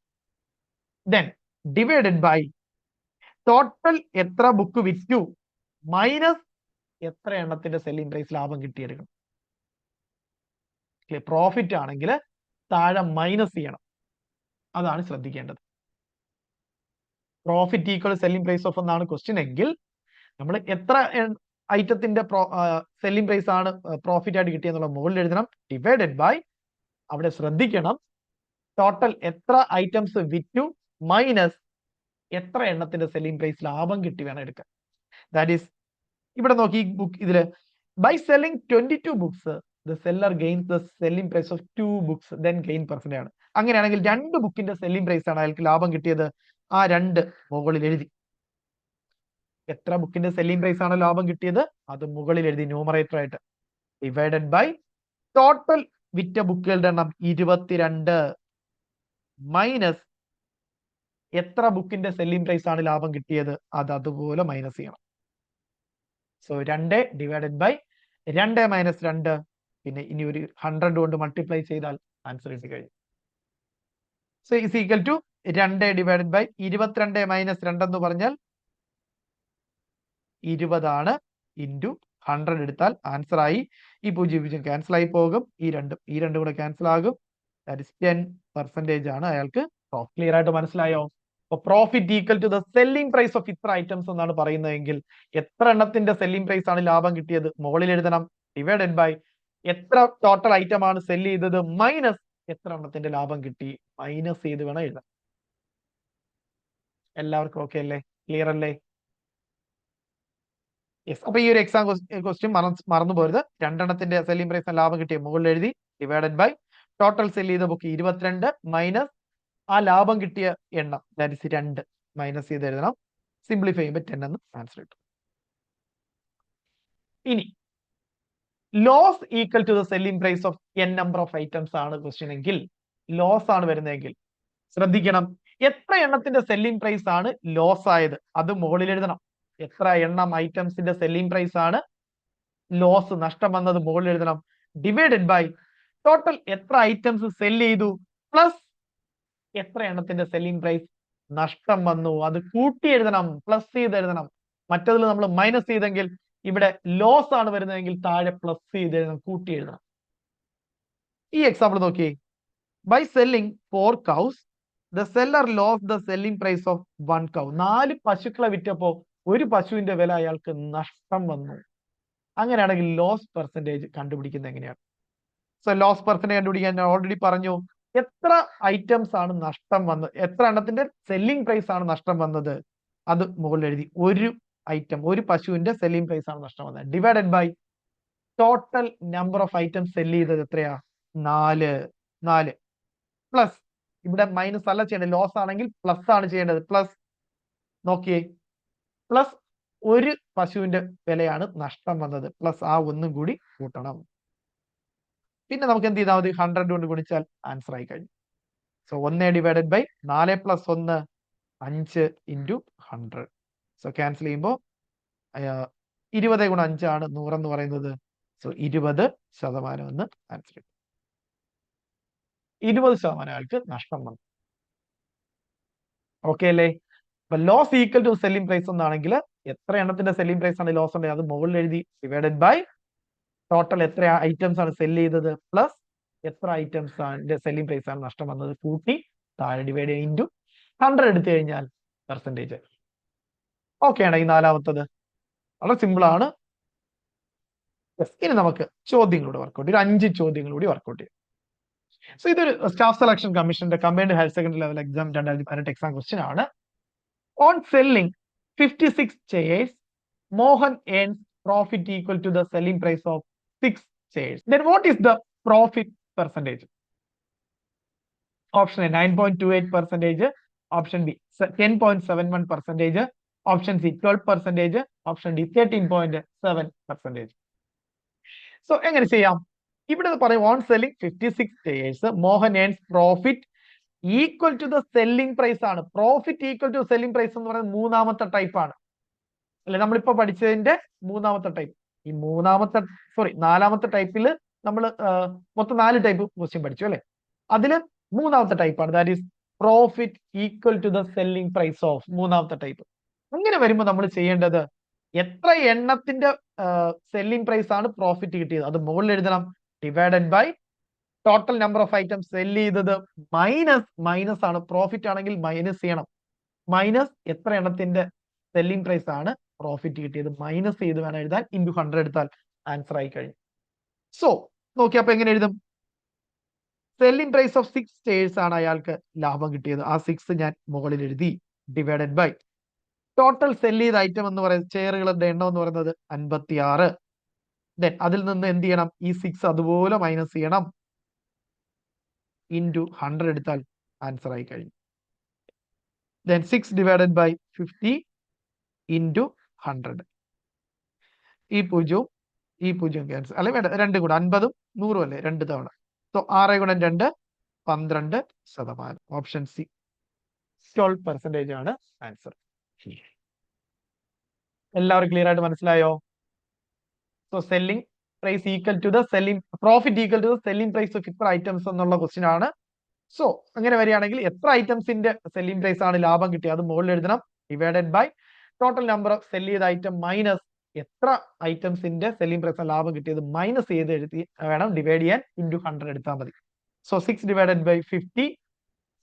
ദെൻ ഡിവൈഡഡ് ബൈ ടോട്ടൽ എത്ര ബുക്ക് വിറ്റു മൈനസ് എത്ര എണ്ണത്തിന്റെ സെല്ലിംഗ് പ്രൈസ് ലാഭം കിട്ടിയെടുക്കണം. പ്രോഫിറ്റ് ആണെങ്കിൽ താഴെ മൈനസ് ചെയ്യണം. അതാണ് ശ്രദ്ധിക്കേണ്ടത്. Profit equal selling price of എന്നാണ് ക്വസ്റ്റ്യൻ എങ്കിൽ നമ്മൾ എത്ര ഐറ്റത്തിന്റെ സെല്ലിംഗ് പ്രൈസ് ആണ് പ്രോഫിറ്റ് ആയിട്ട് കിട്ടിയെന്നുള്ള മുകളിൽ എഴുതണം, ഡിവൈഡഡ് ബൈ, അവിടെ ശ്രദ്ധിക്കണം, ടോട്ടൽ എത്ര ഐറ്റംസ് വിറ്റു മൈനസ് എത്ര എണ്ണത്തിന്റെ സെല്ലിംഗ് പ്രൈസ് ലാഭം കിട്ടി വേണം എടുക്കാൻ. ദാറ്റ് ഈസ് ഇവിടെ നോക്കി ഈ ബുക്ക് ഇതില് by selling 22 books the seller gains the selling price of 2 books then gain percent ആണ്. അങ്ങനെയാണെങ്കിൽ 2 ബുക്കിന്റെ സെല്ലിംഗ് പ്രൈസ് ആണ് അയാൾക്ക് ലാഭം കിട്ടിയത്. ആ 2 മുകളിൽ എഴുതി. എത്ര ബുക്കിന്റെ സെല്ലിംഗ് പ്രൈസ് ആണ് ലാഭം കിട്ടിയത് അത് മുകളിൽ എഴുതി ന്യൂമറേറ്റർ ആയിട്ട്. ഡിവൈഡഡ് ബൈ ടോട്ടൽ വിറ്റ ബുക്കുകളുടെ എണ്ണം 22 മൈനസ് എത്ര ബുക്കിന്റെ സെല്ലിംഗ് പ്രൈസ് ആണ് ലാഭം കിട്ടിയത് അത് അതുപോലെ മൈനസ് ചെയ്യണം. സോ 2 ഡിവൈഡഡ് ബൈ 2 മൈനസ് 2, പിന്നെ ഇനി ഒരു 100 കൊണ്ട് മൾട്ടിപ്ലൈ ചെയ്താൽ ആൻസർ കിട്ടി കഴിഞ്ഞു. So is equal to 2 divided by 22 minus 2 എന്ന് പറഞ്ഞാൽ 20 ആണ്, ഇൻറ്റു 100 എടുത്താൽ ആൻസർ ആയി. ഈ 0 ക്യാൻസൽ ആയി പോകും, ഈ രണ്ടും കൂടെ ക്യാൻസൽ ആകും. ദാറ്റ് ഇസ് 10% ആണ് അയാൾക്ക്. ക്ലിയർ ആയിട്ട് മനസ്സിലായോ? Profit equal to the selling price of ഇത്ര ഐറ്റംസ് എന്നാണ് പറയുന്നതെങ്കിൽ എത്ര എണ്ണത്തിന്റെ സെല്ലിംഗ് പ്രൈസ് ആണ് ലാഭം കിട്ടിയത് മുകളിൽ എഴുതണം, ഡിവൈഡഡ് ബൈ എത്ര ടോട്ടൽ ഐറ്റം ആണ് സെല് ചെയ്തത് മൈനസ് എത്ര എണ്ണത്തിന്റെ ലാഭം കിട്ടി മൈനസ് ചെയ്ത് വേണം എഴുതാൻ. എല്ലാവർക്കും ഓക്കെ അല്ലേ? ക്ലിയർ അല്ലേ? യെസ്. അപ്പൊ ഈ ഒരു എക്സാം ക്വസ്റ്റ്യൻ മറന്നു പോരുത്. 2 എണ്ണത്തിന്റെ സെല്ലിംഗ് പ്രൈസ് ലാഭം കിട്ടിയ മുകളിൽ എഴുതി, ഡിവൈഡഡ് ബൈ ടോട്ടൽ സെല് ചെയ്ത ബുക്ക് 22 മൈനസ് ആ ലാഭം കിട്ടിയ എണ്ണം ദാറ്റ് ഇസ് 2 മൈനസ് ചെയ്ത് എഴുതണം. സിംപ്ലിഫൈ ചെയ്യുമ്പോൾ 10 എന്ന് ആൻസർ കിട്ടും. ഇനി loss equal to the selling price of n number of items ആണ് ക്വസ്റ്റ്യൻ എങ്കിൽ, ലോസ് ആണ് വരുന്നതെങ്കിൽ ശ്രദ്ധിക്കണം, എത്ര എണ്ണത്തിന്റെ സെല്ലിംഗ് പ്രൈസ് ആണ് ലോസ് ആയത് അത് മുകളിൽ എഴുതണം. എത്ര എണ്ണം ഐറ്റംസിന്റെ സെല്ലിംഗ് പ്രൈസ് ആണ് ലോസ് നഷ്ടം വന്നത് മുകളിൽ എഴുതണം, ഡിവൈഡഡ് ബൈ ടോട്ടൽ എത്ര ഐറ്റംസ് സെല് ചെയ്തു പ്ലസ് എത്ര എണ്ണത്തിന്റെ സെല്ലിംഗ് പ്രൈസ് നഷ്ടം വന്നു അത് കൂട്ടി എഴുതണം, പ്ലസ് ചെയ്ത് എഴുതണം. മറ്റതിൽ നമ്മൾ മൈനസ് ചെയ്തെങ്കിൽ ഇവിടെ ലോസ് ആണ് വരുന്നതെങ്കിൽ താഴെ പ്ലസ് ചെയ്ത് എഴുതണം, കൂട്ടി എഴുതണം. ഈ എക്സാമ്പിൾ നോക്കിയേ. By selling 4 cows the seller loss the selling price of 1 cow. 4 പശുക്കളെ വിറ്റപ്പോ ഒരു പശുവിന്റെ വില അയാൾക്ക് നഷ്ടം വന്നു. അങ്ങനെയാണെങ്കിൽ ലോസ് പെർസെന്റേജ് കണ്ടുപിടിക്കുന്നത് എങ്ങനെയാണ്? സോ ലോസ് പെർസെന്റേജ് കണ്ടുപിടിക്കാൻ ഞാൻ ഓൾറെഡി പറഞ്ഞു. എത്ര ഐറ്റംസ് ആണ് നഷ്ടം വന്നത്, എത്ര എണ്ണത്തിന്റെ സെല്ലിംഗ് പ്രൈസ് ആണ് നഷ്ടം വന്നത് അത് മുകളിൽ എഴുതി. ഒരു ഐറ്റം, ഒരു പശുവിന്റെ സെല്ലിംഗ് പ്രൈസ് ആണ് നഷ്ടം വന്നത്, divided by total number of items sell ചെയ്തത് എത്രയാ? 4 പ്ലസ്, ഇവിടെ മൈനസ് അല്ല ചെയ്യേണ്ടത്, ലോസ് ആണെങ്കിൽ പ്ലസ് ആണ് ചെയ്യേണ്ടത്. പ്ലസ് നോക്കിയേ, പ്ലസ് ഒരു പശുവിന്റെ വിലയാണ് നഷ്ടം വന്നത്, പ്ലസ് ആ ഒന്നും കൂടി കൂട്ടണം. പിന്നെ നമുക്ക് എന്ത് ചെയ്താൽ മതി? 100 കൊണ്ട് ഗുണിച്ചാൽ ആൻസർ ആയി കഴിഞ്ഞു. So 1 divided by 4 plus 1 5 into 100. So cancel ചെയ്യുമ്പോൾ 20 ഗുണം 5 ആണ് 100 എന്ന് പറയുന്നത്. സോ 20% എന്ന് ആൻസർ കിട്ടും. 20% ആൾക്ക് നഷ്ടം വന്നു. ഓക്കെ അല്ലേ? അപ്പൊ loss equal to selling price എന്നാണെങ്കിൽ എത്ര എണ്ണത്തിന്റെ സെല്ലിംഗ് പ്രൈസ് ആണ് ലോസ് ഉണ്ടെങ്കിൽ അത് മുകളിൽ എഴുതി, ഡിവൈഡഡ് ബൈ ടോട്ടൽ എത്ര ഐറ്റംസ് ആണ് സെല് ചെയ്തത് പ്ലസ് എത്ര ഐറ്റംസ് ആണ് സെല്ലിംഗ് പ്രൈസ് ആണ് നഷ്ടം വന്നത് കൂട്ടി താഴെ ഡിവൈഡ് ചെയ്യുക, ഇൻറ്റു 100 എടുത്തു കഴിഞ്ഞാൽ പെർസെന്റേജ്. ഓക്കെ ആണ് ഈ നാലാമത്തത്? വളരെ സിമ്പിൾ ആണ്. ഇനി നമുക്ക് ചോദ്യങ്ങളൂടെ വർക്കൗട്ട് ചെയ്യും. 5 ചോദ്യങ്ങളൂടി വർക്കൗട്ട് ചെയ്യും. സോ ഇതൊരു സ്റ്റാഫ് സെലക്ഷൻ കമ്മീഷന്റെ combined higher secondary level exam 2018 exam question ആണ്. On selling 56 chairs, Mohan earns profit equal to the selling price of 6 chairs. Then what is the profit percentage? Option A 9.28%, option B 10.71%, option C 12%, option D 13.7%. So എങ്ങനെ ചെയ്യാം? ഇവിടെ പറയും on selling 56 chairs, Mohan earns profit equal to the selling price ആണ്. Profit equal to selling price എന്ന് പറയുന്നത് മൂന്നാമത്തെ type ആണ് അല്ലെ, നമ്മളിപ്പോ പഠിച്ചതിന്റെ മൂന്നാമത്തെ ടൈപ്പ്. ഈ നാലാമത്തെ ടൈപ്പിൽ നമ്മൾ മൊത്തം 4 ടൈപ്പ് ക്വസ്റ്റ്യൻ പഠിച്ചു അല്ലെ, അതില് മൂന്നാമത്തെ ടൈപ്പാണ്. That is profit equal to the selling price of, മൂന്നാമത്തെ ടൈപ്പ്. അങ്ങനെ വരുമ്പോൾ നമ്മൾ ചെയ്യേണ്ടത് എത്ര എണ്ണത്തിന്റെ സെല്ലിംഗ് പ്രൈസ് ആണ് പ്രോഫിറ്റ് കിട്ടിയത് അത് മുകളിൽ എഴുതണം, divided by total number of items sell ചെയ്തത് മൈനസ് ആണ്, പ്രോഫിറ്റ് ആണെങ്കിൽ മൈനസ് ചെയ്യണം. മൈനസ് എത്ര എണ്ണത്തിന്റെ സെല്ലിംഗ് പ്രൈസ് ആണ് പ്രോഫിറ്റ് കിട്ടിയത് മൈനസ് ചെയ്ത് വേണം എഴുതാൻ. ഇൻറ്റു 100 എടുത്താൽ ആൻസർ ആയി കഴിഞ്ഞു. സോ നോക്കി അപ്പൊ എങ്ങനെ എഴുതും? സെല്ലിംഗ് പ്രൈസ് ഓഫ് 6 സ്റ്റേഴ്സ് ആണ് അയാൾക്ക് ലാഭം കിട്ടിയത്. ആ 6 ഞാൻ മുകളിൽ എഴുതി. ഡിവൈഡഡ് ബൈ ടോട്ടൽ സെല് ചെയ്ത ഐറ്റം എന്ന് പറയുന്നത് ചെയറുകളുടെ എണ്ണം എന്ന് പറയുന്നത് 56. ദെൻ അതിൽ നിന്ന് എന്ത് ചെയ്യണം? ഈ 6 അതുപോലെ മൈനസ് ചെയ്യണം. ഇൻറ്റു 100 എടുത്താൽ ആൻസർ ആയി കഴിഞ്ഞു. Then 6 divided by 50 into 100. ഈ പൂജ്യവും ക്യാൻസൽ. അല്ലെ വേണ്ട, രണ്ടും കൂടെ 50ഉം 100ഉം അല്ലേ, 2 തവണ. സോ 6 ഗുണം 2 12%. ഓപ്ഷൻ സി 12% ആണ് ആൻസർ. എല്ലാവരും ക്ലിയർ ആയിട്ട് മനസ്സിലായോ? So selling price equal to the selling profit equal to the selling price of ഇത്ര ഐറ്റംസ് എന്നുള്ള ക്വസ്റ്റ്യൻ ആണ്. സോ അങ്ങനെ വരികയാണെങ്കിൽ എത്ര ഐറ്റംസിന്റെ സെല്ലിംഗ് പ്രൈസ് ആണ് ലാഭം കിട്ടിയത് അത് മുകളിൽ എഴുതണം. Divided by total number of sell ചെയ്ത ഐറ്റം മൈനസ് എത്ര ഐറ്റംസിന്റെ സെല്ലിംഗ് പ്രൈസ് ലാഭം കിട്ടിയത് മൈനസ് ചെയ്ത് എഴുതി വേണം ഡിവൈഡ് ചെയ്യാൻ. ഇൻറ്റു 100 എടുത്താൽ മതി. So 6 divided by 50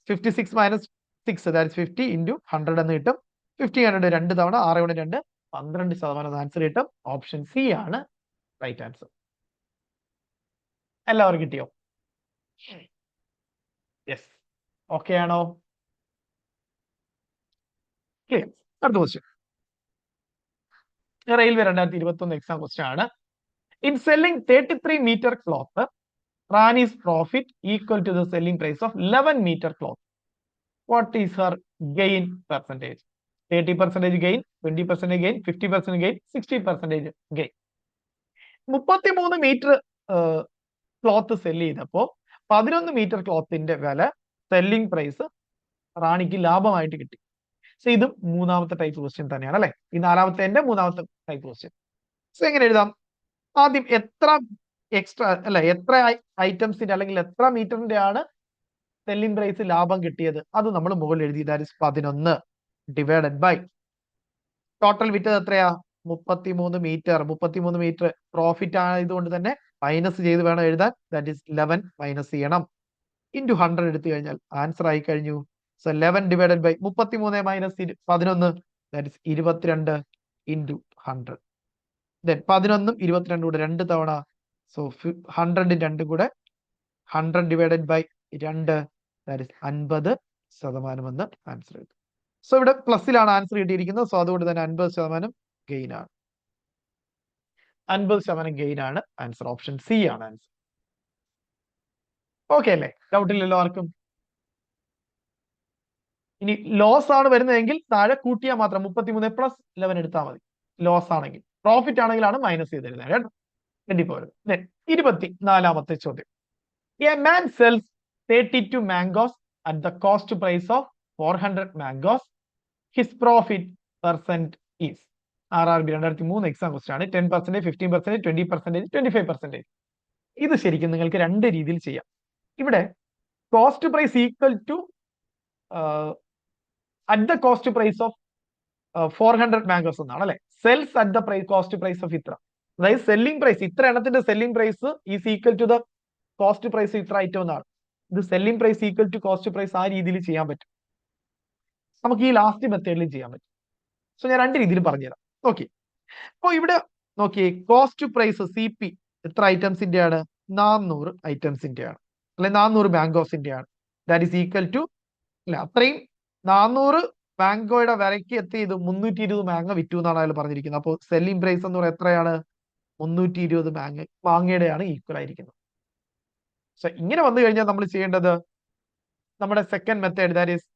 56 minus 6 that 50 into 100 എന്ന് കിട്ടും. 50 കണ്ടിട്ട് 2 തവണ 6 ഗുണം 2 12% ആൻസർ കിട്ടും. ഓപ്ഷൻ സി ആണ് റൈറ്റ് ആൻസർ. എല്ലാവർക്കും കിട്ടിയോ? യെസ്. ഓക്കെ ആണോ? ക്ലിയർ. അടുത്ത ക്വസ്റ്റ്യൻ റെയിൽവേ 2021 എക്സാം ക്വസ്റ്റ്യൻ ആണ്. In selling 33 metre cloth, Rani's profit equal to the selling price of 11 metre cloth. What is her gain percentage? 30% gain, 20% gain, 50% gain, 60% gain. 33 metre cloth sell ചെയ്തപ്പോ 11 metre ക്ലോത്തിന്റെ വില selling price റാണിക്ക് ലാഭമായിട്ട് കിട്ടി. So ഇതും മൂന്നാമത്തെ type question തന്നെയാണ് അല്ലെ. ഈ നാലാമത്തെ മൂന്നാമത്തെ ടൈപ്പ് ക്വസ്റ്റ്യൻ. സോ എങ്ങനെ എഴുതാം? ആദ്യം എത്ര എക്സ്ട്രാ അല്ലെ, എത്ര ഐറ്റംസിന്റെ അല്ലെങ്കിൽ എത്ര മീറ്ററിന്റെ ആണ് സെല്ലിംഗ് പ്രൈസ് ലാഭം കിട്ടിയത് അത് നമ്മൾ മുകളിൽ എഴുതി. That is 11 divided by total വിറ്റത് എത്രയാ? 33 മീറ്റർ. 33 മീറ്റർ പ്രോഫിറ്റ് ആയതുകൊണ്ട് തന്നെ മൈനസ് ചെയ്ത് വേണം എഴുതാൻ. ദാറ്റ് ഇസ് 11 മൈനസ് ചെയ്യണം. ഇൻറ്റു 100 എടുത്തു കഴിഞ്ഞാൽ ആൻസർ ആയി കഴിഞ്ഞു. So 11 divided by 33 minus 11 that is 22 into 100. Then 11ഉം 22 കൂടെ 2 തവണ. സോ 100 2 കൂടെ 100 ഡിവൈഡഡ് ബൈ 2 ദാറ്റ് ഇസ് 50% എന്ന് ആൻസർ എഴുതും. സോ ഇവിടെ പ്ലസിലാണ് ആൻസർ കിട്ടിയിരിക്കുന്നത്. സോ അതുകൊണ്ട് തന്നെ 50% ഗെയിൻ ആണ്. 50% ഗെയിൻ ആണ് ആൻസർ. ഓപ്ഷൻ സി ആണ് ആൻസർ. ഓക്കെ അല്ലേ? ഡൗട്ട് ഇല്ലല്ലോ ആർക്കും? ഇനി ലോസ് ആണ് വരുന്നതെങ്കിൽ താഴെ കൂട്ടിയാൽ മാത്രം 33 പ്ലസ് 11 എടുത്താൽ മതി. ലോസ് ആണെങ്കിൽ. പ്രോഫിറ്റ് ആണെങ്കിലാണ് മൈനസ് ചെയ്ത് എഴുതുന്നത് കേട്ടോ. 24ാമത്തെ ചോദ്യം. A man sells 32 mangoes at the cost price of 400 mangoes. His profit percent is. RRB 2003 exam question ആണ്. 10%, 15%, 20%, 25%. ഇത് ശരിക്കും നിങ്ങൾക്ക് രണ്ട് രീതിയിൽ ചെയ്യാം. ഇവിടെ cost price equal to at the cost price of 400 mangoes എന്നാണ് അല്ലെ. Sells at the cost price of ഇത്ര. അതായത് സെല്ലിംഗ് പ്രൈസ് ഇത്ര എണ്ണത്തിന്റെ selling price is equal to the cost price ഇത്ര ഐറ്റം എന്നാണ്. ഇത് selling price equal to cost price ആ രീതിയിൽ ചെയ്യാൻ പറ്റും. നമുക്ക് ഈ ലാസ്റ്റ് മെത്തേഡിലും ചെയ്യാൻ പറ്റും. സോ ഞാൻ രണ്ട് രീതിയിൽ പറഞ്ഞുതരാം. ഓക്കെ. അപ്പൊ ഇവിടെ നോക്കിയേ, കോസ്റ്റ് പ്രൈസ് CP എത്ര ഐറ്റംസിന്റെ ആണ്? 400 ഐറ്റംസിന്റെ ആണ് അല്ലെ, 400 മാംഗോസിന്റെ ആണ്. ദാറ്റ് ഈസ് ഈക്വൽ ടു അല്ലെ, അത്രയും 400 മാംഗോയുടെ വിലയ്ക്ക് എത്തിയത് 320 മാങ്ങ വിറ്റു എന്നാണ് അയാൾ പറഞ്ഞിരിക്കുന്നത്. അപ്പോൾ സെല്ലിംഗ് പ്രൈസ് എന്ന് പറയുന്നത് എത്രയാണ്? 320 മാങ്ങയുടെയാണ് ഈക്വൽ ആയിരിക്കുന്നത്. സോ ഇങ്ങനെ വന്നു കഴിഞ്ഞാൽ നമ്മൾ ചെയ്യേണ്ടത് നമ്മുടെ സെക്കൻഡ് മെത്തേഡ്, ദാറ്റ് ഈസ്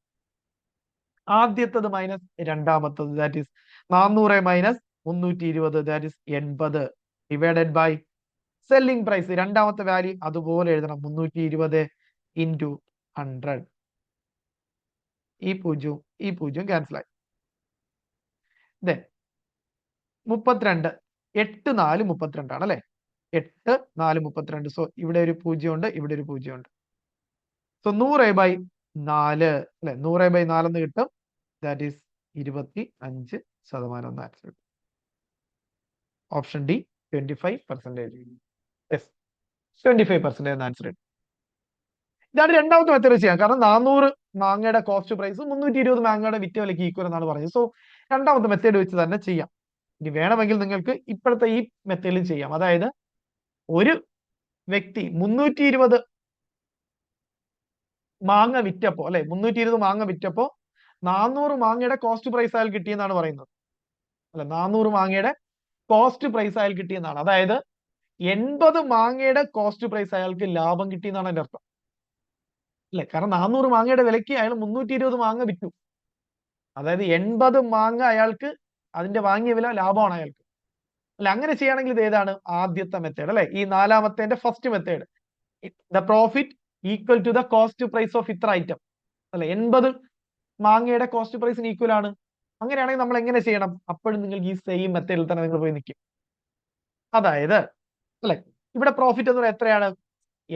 ആദ്യത്തത് മൈനസ് രണ്ടാമത്തത്, that is 400 minus 320 that is 80 divided by selling price രണ്ടാമത്തെ വാല്യൂ അതുപോലെ എഴുതണം. 320 ഇൻറ്റു 100. ഈ പൂജ്യവും ക്യാൻസൽ ആയി. ദെൻ 32 8 4 32 ആണ് അല്ലെ. 8 4 32. സോ ഇവിടെ ഒരു പൂജ്യമുണ്ട്, ഇവിടെ ഒരു പൂജ്യമുണ്ട്. സോ 100/4 അല്ലെ, 100/4 എന്ന് കിട്ടും. That is 25% answer. Option D 25%. Yes, 25% answer. ഇതാണ് രണ്ടാമത്തെ മെത്തേഡ് ചെയ്യാം. കാരണം 400 മാങ്ങയുടെ കോസ്റ്റ് പ്രൈസ് 320 മാങ്ങയുടെ വിറ്റ വിലയ്ക്ക് ഈക്വൽ എന്നാണ് പറയുന്നത്. സോ രണ്ടാമത്തെ മെത്തേഡ് വെച്ച് തന്നെ ചെയ്യാം. ഇനി വേണമെങ്കിൽ നിങ്ങൾക്ക് ഇപ്പോഴത്തെ ഈ മെത്തേഡിൽ ചെയ്യാം. അതായത് ഒരു വ്യക്തി 320 മാങ്ങ വിറ്റപ്പോ അല്ലെ, 320 മാങ്ങ വിറ്റപ്പോ 400 മാങ്ങയുടെ കോസ്റ്റ് പ്രൈസ് അയാൾ കിട്ടിയെന്നാണ് പറയുന്നത്. അല്ലെ, 400 മാങ്ങയുടെ കോസ്റ്റ് പ്രൈസ് അയാൾ കിട്ടിയെന്നാണ്. അതായത് 80 മാങ്ങയുടെ കോസ്റ്റ് പ്രൈസ് അയാൾക്ക് ലാഭം കിട്ടിയെന്നാണ് എന്റെ അർത്ഥം. അല്ലെ, കാരണം 400 മാങ്ങയുടെ വിലയ്ക്ക് അയാൾ 320 മാങ്ങ വിറ്റു. അതായത് 80 മാങ്ങ അയാൾക്ക് അതിന്റെ വാങ്ങിയ വില ലാഭമാണ് അയാൾക്ക്. അല്ലെ, അങ്ങനെ ചെയ്യുകയാണെങ്കിൽ ഇത് ഏതാണ്? ആദ്യത്തെ മെത്തേഡ് അല്ലെ, ഈ നാലാമത്തെ first method. The profit equal to the cost price of ഇത്ര ഐറ്റം. അല്ലെ, 80 മാങ്ങയുടെ കോസ്റ്റ് പ്രൈസിന് ഈക്വൽ ആണ്. അങ്ങനെയാണെങ്കിൽ നമ്മൾ എങ്ങനെ ചെയ്യണം? അപ്പോഴും നിങ്ങൾക്ക് ഈ സെയിം മെത്തേഡിൽ തന്നെ നിങ്ങൾ പോയി നിൽക്കും. അതായത് അല്ലെ, ഇവിടെ പ്രോഫിറ്റ് എന്ന് പറയുന്നത് എത്രയാണ്?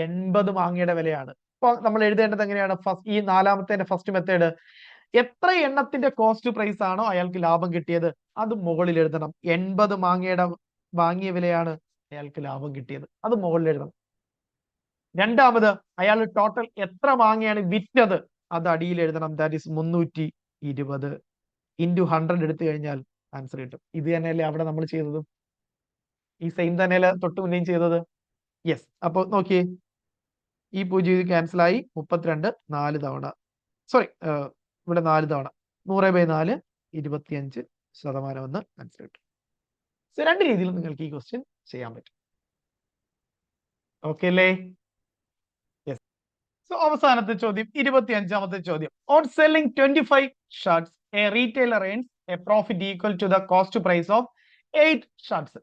80 മാങ്ങയുടെ വിലയാണ്. അപ്പൊ നമ്മൾ എഴുതേണ്ടത് എങ്ങനെയാണ്? ഈ നാലാമത്തെ ഫസ്റ്റ് മെത്തേഡ്, എത്ര എണ്ണത്തിന്റെ കോസ്റ്റ് പ്രൈസ് ആണോ അയാൾക്ക് ലാഭം കിട്ടിയത് അത് മുകളിൽ എഴുതണം. 80 മാങ്ങയുടെ വാങ്ങിയ വിലയാണ് അയാൾക്ക് ലാഭം കിട്ടിയത്, അത് മുകളിൽ എഴുതണം. രണ്ടാമത്, അയാൾ ടോട്ടൽ എത്ര മാങ്ങയാണ് വിറ്റത് അത് അടിയിൽ എഴുതണം. ദാറ്റ് ഈസ് 320 ഇൻറ്റു 100 എടുത്തു കഴിഞ്ഞാൽ ആൻസർ കിട്ടും. ഇത് തന്നെയല്ലേ അവിടെ നമ്മൾ ചെയ്തത്? ഈ സെയിം തന്നെയല്ലേ തൊട്ട് മുന്നേയും ചെയ്തത്? യെസ്. അപ്പൊ നോക്കിയേ, ഈ 0 ക്യാൻസൽ ആയി. 32 4 തവണ, സോറി ഇവിടെ 4 തവണ 100/4 25% എന്ന് ആൻസർ കിട്ടും. സോ രണ്ട് രീതിയിൽ നിങ്ങൾക്ക് ഈ ക്വസ്റ്റ്യൻ ചെയ്യാൻ പറ്റും. ഓക്കെ അല്ലേ? യെസ്. സോ അവസാനത്തെ ചോദ്യം, 25ാമത്തെ ചോദ്യം. On selling 25 shirts a retailer earns a profit equal to the cost price of 8 shirts.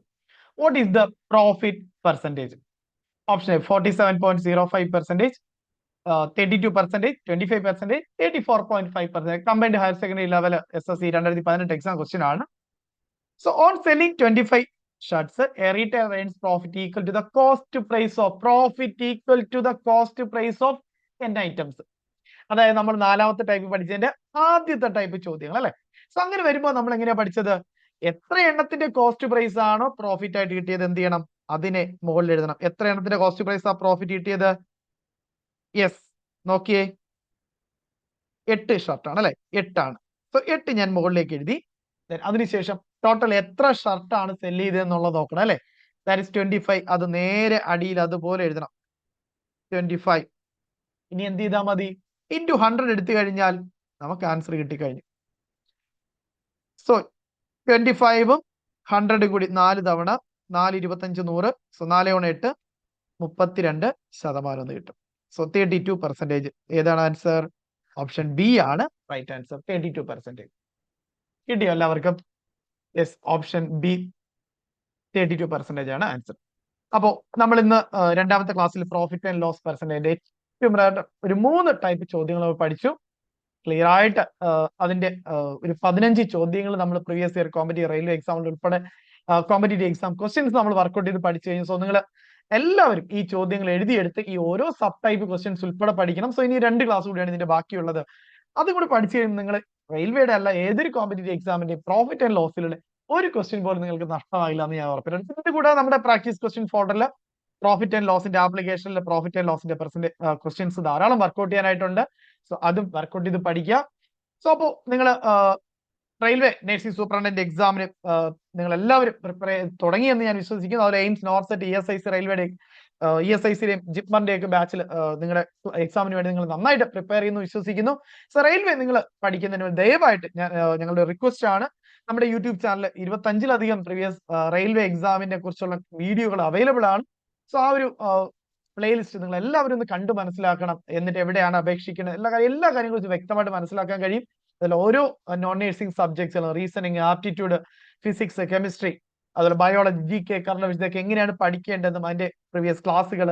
What is the profit percentage? Option A 47.05%, 32%, 25%, 34.5%. Combined higher secondary level SSC 2018 exam question ആണ്. So on selling 25 shirts a retailer earns profit equal to the cost price of, profit equal to the cost price of 10 items. അതായത് നമ്മൾ നാലാമത്തെ type പഠിച്ചതിന്റെ ആദ്യത്തെ type ചോദ്യങ്ങൾ അല്ലെ. So അങ്ങനെ വരുമ്പോൾ നമ്മൾ എങ്ങനെയാ പഠിച്ചത്? എത്ര എണ്ണത്തിന്റെ കോസ്റ്റ് പ്രൈസ് ആണോ പ്രോഫിറ്റ് ആയിട്ട് കിട്ടിയത് എന്ത് ചെയ്യണം? അതിനെ മുകളിൽ എഴുതണം. എത്ര എണ്ണത്തിന്റെ കോസ്റ്റ് പ്രൈസ് ആ പ്രോഫിറ്റ് കിട്ടിയത്? യെസ്, നോക്കിയേ, 8 ഷർട്ടാണ് അല്ലെ, 8 ആണ്. സോ 8 ഞാൻ മുകളിലേക്ക് എഴുതി. അതിനുശേഷം ടോട്ടൽ എത്ര ഷർട്ടാണ് സെല് ചെയ്തതെന്നുള്ളത് നോക്കണം അല്ലെ. That is 25. അത് നേരെ അടിയിൽ അതുപോലെ എഴുതണം, 25. ഇനി എന്ത് ചെയ്താൽ മതി? ഇൻറ്റു 100 എടുത്തു കഴിഞ്ഞാൽ നമുക്ക് ആൻസർ കിട്ടിക്കഴിഞ്ഞു. സോ 25ഉം 100 കൂടി 4 തവണ 4 25 100. സോ 4 × 8 32% എന്ന് കിട്ടും. സോ 32%. ഏതാണ് ആൻസർ? ഓപ്ഷൻ ബി ആണ് റൈറ്റ് ആൻസർ, 32%. കിട്ടിയോ എല്ലാവർക്കും? യെസ്, ഓപ്ഷൻ ബി 32% ആണ് ആൻസർ. അപ്പോ നമ്മൾ ഇന്ന് രണ്ടാമത്തെ ക്ലാസ്സിൽ പ്രോഫിറ്റ് ആൻഡ് ലോസ് പെർസെന്റേജ് ഏറ്റവും ഒരു 3 ടൈപ്പ് ചോദ്യങ്ങൾ പഠിച്ചു. ക്ലിയർ ആയിട്ട് അതിന്റെ ഒരു 15 ചോദ്യങ്ങൾ നമ്മൾ പ്രീവിയസ് ഇയർ കോമ്പറ്റീവ് റെയിൽവേ എക്സാമിൽ ഉൾപ്പെടെ കോമ്പറ്റീവ് എക്സാം ക്വസ്റ്റ്യൻസ് നമ്മൾ വർക്ക്ഔട്ട് ചെയ്ത് പഠിച്ചു കഴിഞ്ഞു. സോ നിങ്ങൾ എല്ലാവരും ഈ ചോദ്യങ്ങൾ എഴുതിയെടുത്ത് ഈ ഓരോ സബ് ടൈപ്പ് ക്വസ്റ്റ്യൻസ് ഉൾപ്പെടെ പഠിക്കണം. സോ ഇനി 2 ക്ലാസ് കൂടിയാണ് ഇതിന്റെ ബാക്കിയുള്ളത്. അതും കൂടി പഠിച്ചു കഴിയുമ്പോൾ നിങ്ങൾ റെയിൽവേയുടെ അല്ല ഏതൊരു കോമ്പറ്റീവ് എക്സാമിന്റെ പ്രോഫിറ്റ് ആൻഡ് ലോസിലുള്ള ഒരു ക്വസ്റ്റ്യൻ പോലും നിങ്ങൾക്ക് നഷ്ടമാകില്ല എന്ന് ഞാൻ ഉറപ്പിട്ടുണ്ട്. ഇതിന്റെ കൂടെ നമ്മുടെ പ്രാക്ടീസ് ക്വസ്റ്റ്യൻ ഫോൾഡറിൽ പ്രോഫിറ്റ് ആൻഡ് ലോസിന്റെ ആപ്ലിക്കേഷനിൽ പ്രോഫിറ്റ് ആൻഡ് ലോസിന്റെ ക്വസ്റ്റ്യൻസ് ധാരാളം വർക്ക്ഔട്ട് ചെയ്യാനായിട്ടുണ്ട്. സോ അതും വർക്ക്ഔട്ട് ചെയ്ത് പഠിക്കുക. സോ അപ്പോൾ നിങ്ങൾ റെയിൽവേ നഴ്സിംഗ് സൂപ്രണ്ടന്റ് എക്സാമിന് നിങ്ങൾ എല്ലാവരും പ്രിപ്പയർ ചെയ്ത് തുടങ്ങിയെന്ന് ഞാൻ വിശ്വസിക്കുന്നു. അതുപോലെ എയിംസ്, നോർസെറ്റ്, ESIC റെയിൽവേയുടെ ESICയുടെയും ജിപ്മറിന്റെയും ഒക്കെ ബാച്ചിൽ നിങ്ങളുടെ എക്സാമിന് വേണ്ടി നിങ്ങൾ നന്നായിട്ട് പ്രിപ്പയർ ചെയ്യുന്നു വിശ്വസിക്കുന്നു. സോ റെയിൽവേ നിങ്ങൾ പഠിക്കുന്നതിന് ദയവായിട്ട് ഞങ്ങളുടെ റിക്വസ്റ്റ് ആണ്, നമ്മുടെ യൂട്യൂബ് ചാനൽ 25ലധികം പ്രീവിയസ് റെയിൽവേ എക്സാമിനെ കുറിച്ചുള്ള വീഡിയോകൾ അവൈലബിൾ ആണ്. സോ ആ ഒരു പ്ലേലിസ്റ്റ് നിങ്ങൾ എല്ലാവരും ഒന്ന് കണ്ടു മനസ്സിലാക്കണം. എന്നിട്ട് എവിടെയാണ് അപേക്ഷിക്കുന്നത് എല്ലാ കാര്യങ്ങളും വ്യക്തമായിട്ട് മനസ്സിലാക്കാൻ കഴിയും. അതിൽ ഓരോ നോൺ നേഴ്സിംഗ് സബ്ജക്ട്സുകളും റീസണിങ്, ആപ്റ്റിറ്റ്യൂഡ്, ഫിസിക്സ്, കെമിസ്ട്രി, അതുപോലെ ബയോളജി, GK, കറണ്ട് അഫയേഴ്സ് ഇതൊക്കെ എങ്ങനെയാണ് പഠിക്കേണ്ടതെന്നും അതിന്റെ പ്രീവിയസ് ക്ലാസ്സുകൾ,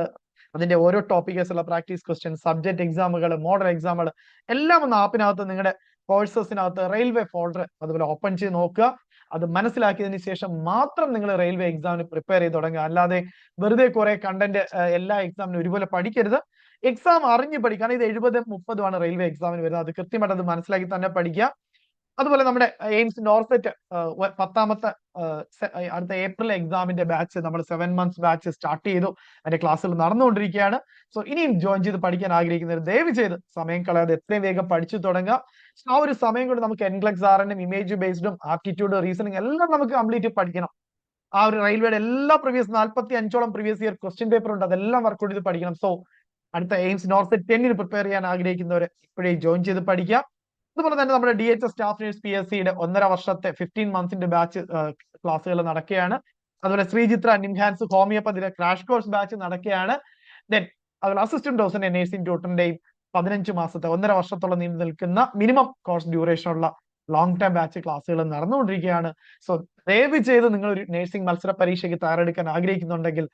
അതിന്റെ ഓരോ ടോപ്പിക്സുള്ള പ്രാക്ടീസ് ക്വസ്റ്റ്യൻ, സബ്ജക്ട് എക്സാമുകൾ, മോഡൽ എക്സാമുകൾ എല്ലാം ഒന്ന് ആപ്പിനകത്ത് നിങ്ങളുടെ കോഴ്സസിനകത്ത് റെയിൽവേ ഫോൾഡർ അതുപോലെ ഓപ്പൺ ചെയ്ത് നോക്കുക. അത് മനസ്സിലാക്കിയതിനു ശേഷം മാത്രം നിങ്ങൾ റെയിൽവേ എക്സാമിന് പ്രിപ്പയർ ചെയ്ത് തുടങ്ങുക. അല്ലാതെ വെറുതെ കുറെ കണ്ടന്റ് എല്ലാ എക്സാമിനും ഒരുപോലെ പഠിക്കരുത്. എക്സാം അറിഞ്ഞ് പഠിക്കുക. ഇത് 70-30 ആണ് റെയിൽവേ എക്സാമിന് വരുന്നത്. അത് കൃത്യമായിട്ട് അത് മനസ്സിലാക്കി തന്നെ പഠിക്കുക. അതുപോലെ നമ്മുടെ എയിംസ് നോർസെറ്റ് 10ാമത്തെ അടുത്ത ഏപ്രിൽ എക്സാമിന്റെ ബാച്ച് നമ്മൾ 7 months ബാച്ച് സ്റ്റാർട്ട് ചെയ്തു. അതിന്റെ ക്ലാസ്സുകൾ നടന്നുകൊണ്ടിരിക്കുകയാണ്. സോ ഇനിയും ജോയിൻ ചെയ്ത് പഠിക്കാൻ ആഗ്രഹിക്കുന്നവർ ദയവ് ചെയ്ത് സമയം കളയാതെ എത്രയും വേഗം പഠിച്ചു തുടങ്ങുക. ആ ഒരു സമയം കൊണ്ട് നമുക്ക് എൻഗ്ലക്സ് ആറിനും ഇമേജ് ബേസ്ഡും ആപ്റ്റിറ്റ്യൂഡ് റീസണിംഗ് എല്ലാം നമുക്ക് കംപ്ലീറ്റ് പഠിക്കണം. ആ ഒരു റെയിൽവേയുടെ എല്ലാ പ്രീവിയസ് 45ഓളം പ്രീവിയസ് ഇയർ ക്വസ്റ്റ്യൻ പേപ്പർ ഉണ്ട്, അതെല്ലാം വർക്കൗട്ട് ചെയ്ത് പഠിക്കണം. സോ അടുത്ത എയിംസ് നോർസെറ്റ് 10 പ്രിപ്പയർ ചെയ്യാൻ ആഗ്രഹിക്കുന്നവർ ഇപ്പോഴേ ജോയിൻ ചെയ്ത് പഠിക്കാം. അതുപോലെ തന്നെ നമ്മുടെ DHS സ്റ്റാഫ് നേഴ്സ് PSCയുടെ 1.5 വർഷത്തെ 15 monthsന്റെ ബാച്ച് ക്ലാസ്സുകൾ നടക്കുകയാണ്. അതുപോലെ ശ്രീചിത്ര നിംഹാൻസ് ഹോമിയോപ്പതിയുടെ ക്രാഷ് കോഴ്സ് ബാച്ച് നടക്കുകയാണ്. ദെൻ അതുപോലെ അസിസ്റ്റന്റ് ഡോക്ടറിന്റെ നേഴ്സിംഗ് ട്യൂട്ടറിന്റെയും 15 മാസത്തെ 1.5 വർഷത്തോളം നീണ്ടു നിൽക്കുന്ന മിനിമം കോഴ്സ് ഡ്യൂറേഷൻ ഉള്ള ലോങ് ടൈം ബാച്ച് ക്ലാസ്സുകൾ നടന്നുകൊണ്ടിരിക്കുകയാണ്. സോ ദയവ് ചെയ്ത് നിങ്ങൾ ഒരു നഴ്സിംഗ് മത്സര പരീക്ഷയ്ക്ക് തയ്യാറെടുക്കാൻ ആഗ്രഹിക്കുന്നുണ്ടെങ്കിൽ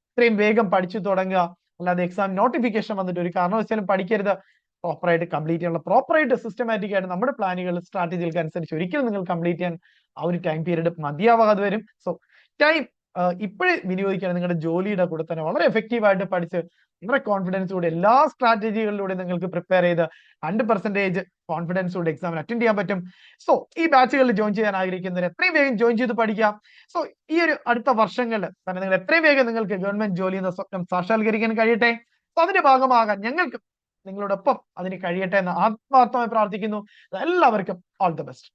ഇത്രയും വേഗം പഠിച്ചു തുടങ്ങുക. അല്ലാതെ എക്സാം നോട്ടിഫിക്കേഷൻ വന്നിട്ട് ഒരു കാരണവശാലും പഠിക്കരുത്. പ്രോപ്പറായിട്ട് കംപ്ലീറ്റ് ചെയ്യാനുള്ള പ്രോപ്പറായിട്ട് സിസ്റ്റമാറ്റിക് ആയിട്ട് നമ്മുടെ പ്ലാനുകൾ സ്ട്രാറ്റജികൾക്ക് അനുസരിച്ച് ഒരിക്കലും നിങ്ങൾ കംപ്ലീറ്റ് ചെയ്യാൻ ആ ഒരു ടൈം പീരീഡ് മതിയാവാതെ വരും. സോ ടൈം ഇപ്പോഴേ വിനിയോഗിക്കുകയാണ്. നിങ്ങളുടെ ജോലിയുടെ കൂടെ തന്നെ വളരെ എഫക്റ്റീവ് ആയിട്ട് പഠിച്ച് വളരെ കോൺഫിഡൻസോടെ എല്ലാ സ്ട്രാറ്റജികളിലൂടെ നിങ്ങൾക്ക് പ്രിപ്പയർ ചെയ്ത് 100% കോൺഫിഡൻസോടെ എക്സാമിന് അറ്റൻഡ് ചെയ്യാൻ പറ്റും. സോ ഈ ബാച്ചുകളിൽ ജോയിൻ ചെയ്യാൻ ആഗ്രഹിക്കുന്നവർ എത്രയും വേഗം ജോയിൻ ചെയ്ത് പഠിക്കാം. സോ ഈ ഒരു അടുത്ത വർഷങ്ങളിൽ തന്നെ നിങ്ങൾ എത്രയും വേഗം നിങ്ങൾക്ക് ഗവൺമെന്റ് ജോലി എന്ന സ്വപ്നം സാക്ഷാത്കരിക്കാൻ കഴിയട്ടെ. അപ്പൊ അതിന്റെ ഭാഗമാകാൻ ഞങ്ങൾക്ക് നിങ്ങളോടൊപ്പം അതിന് കഴിയട്ടെ എന്ന് ആത്മാർത്ഥമായി പ്രാർത്ഥിക്കുന്നു. എല്ലാവർക്കും ഓൾ ദി ബെസ്റ്റ്.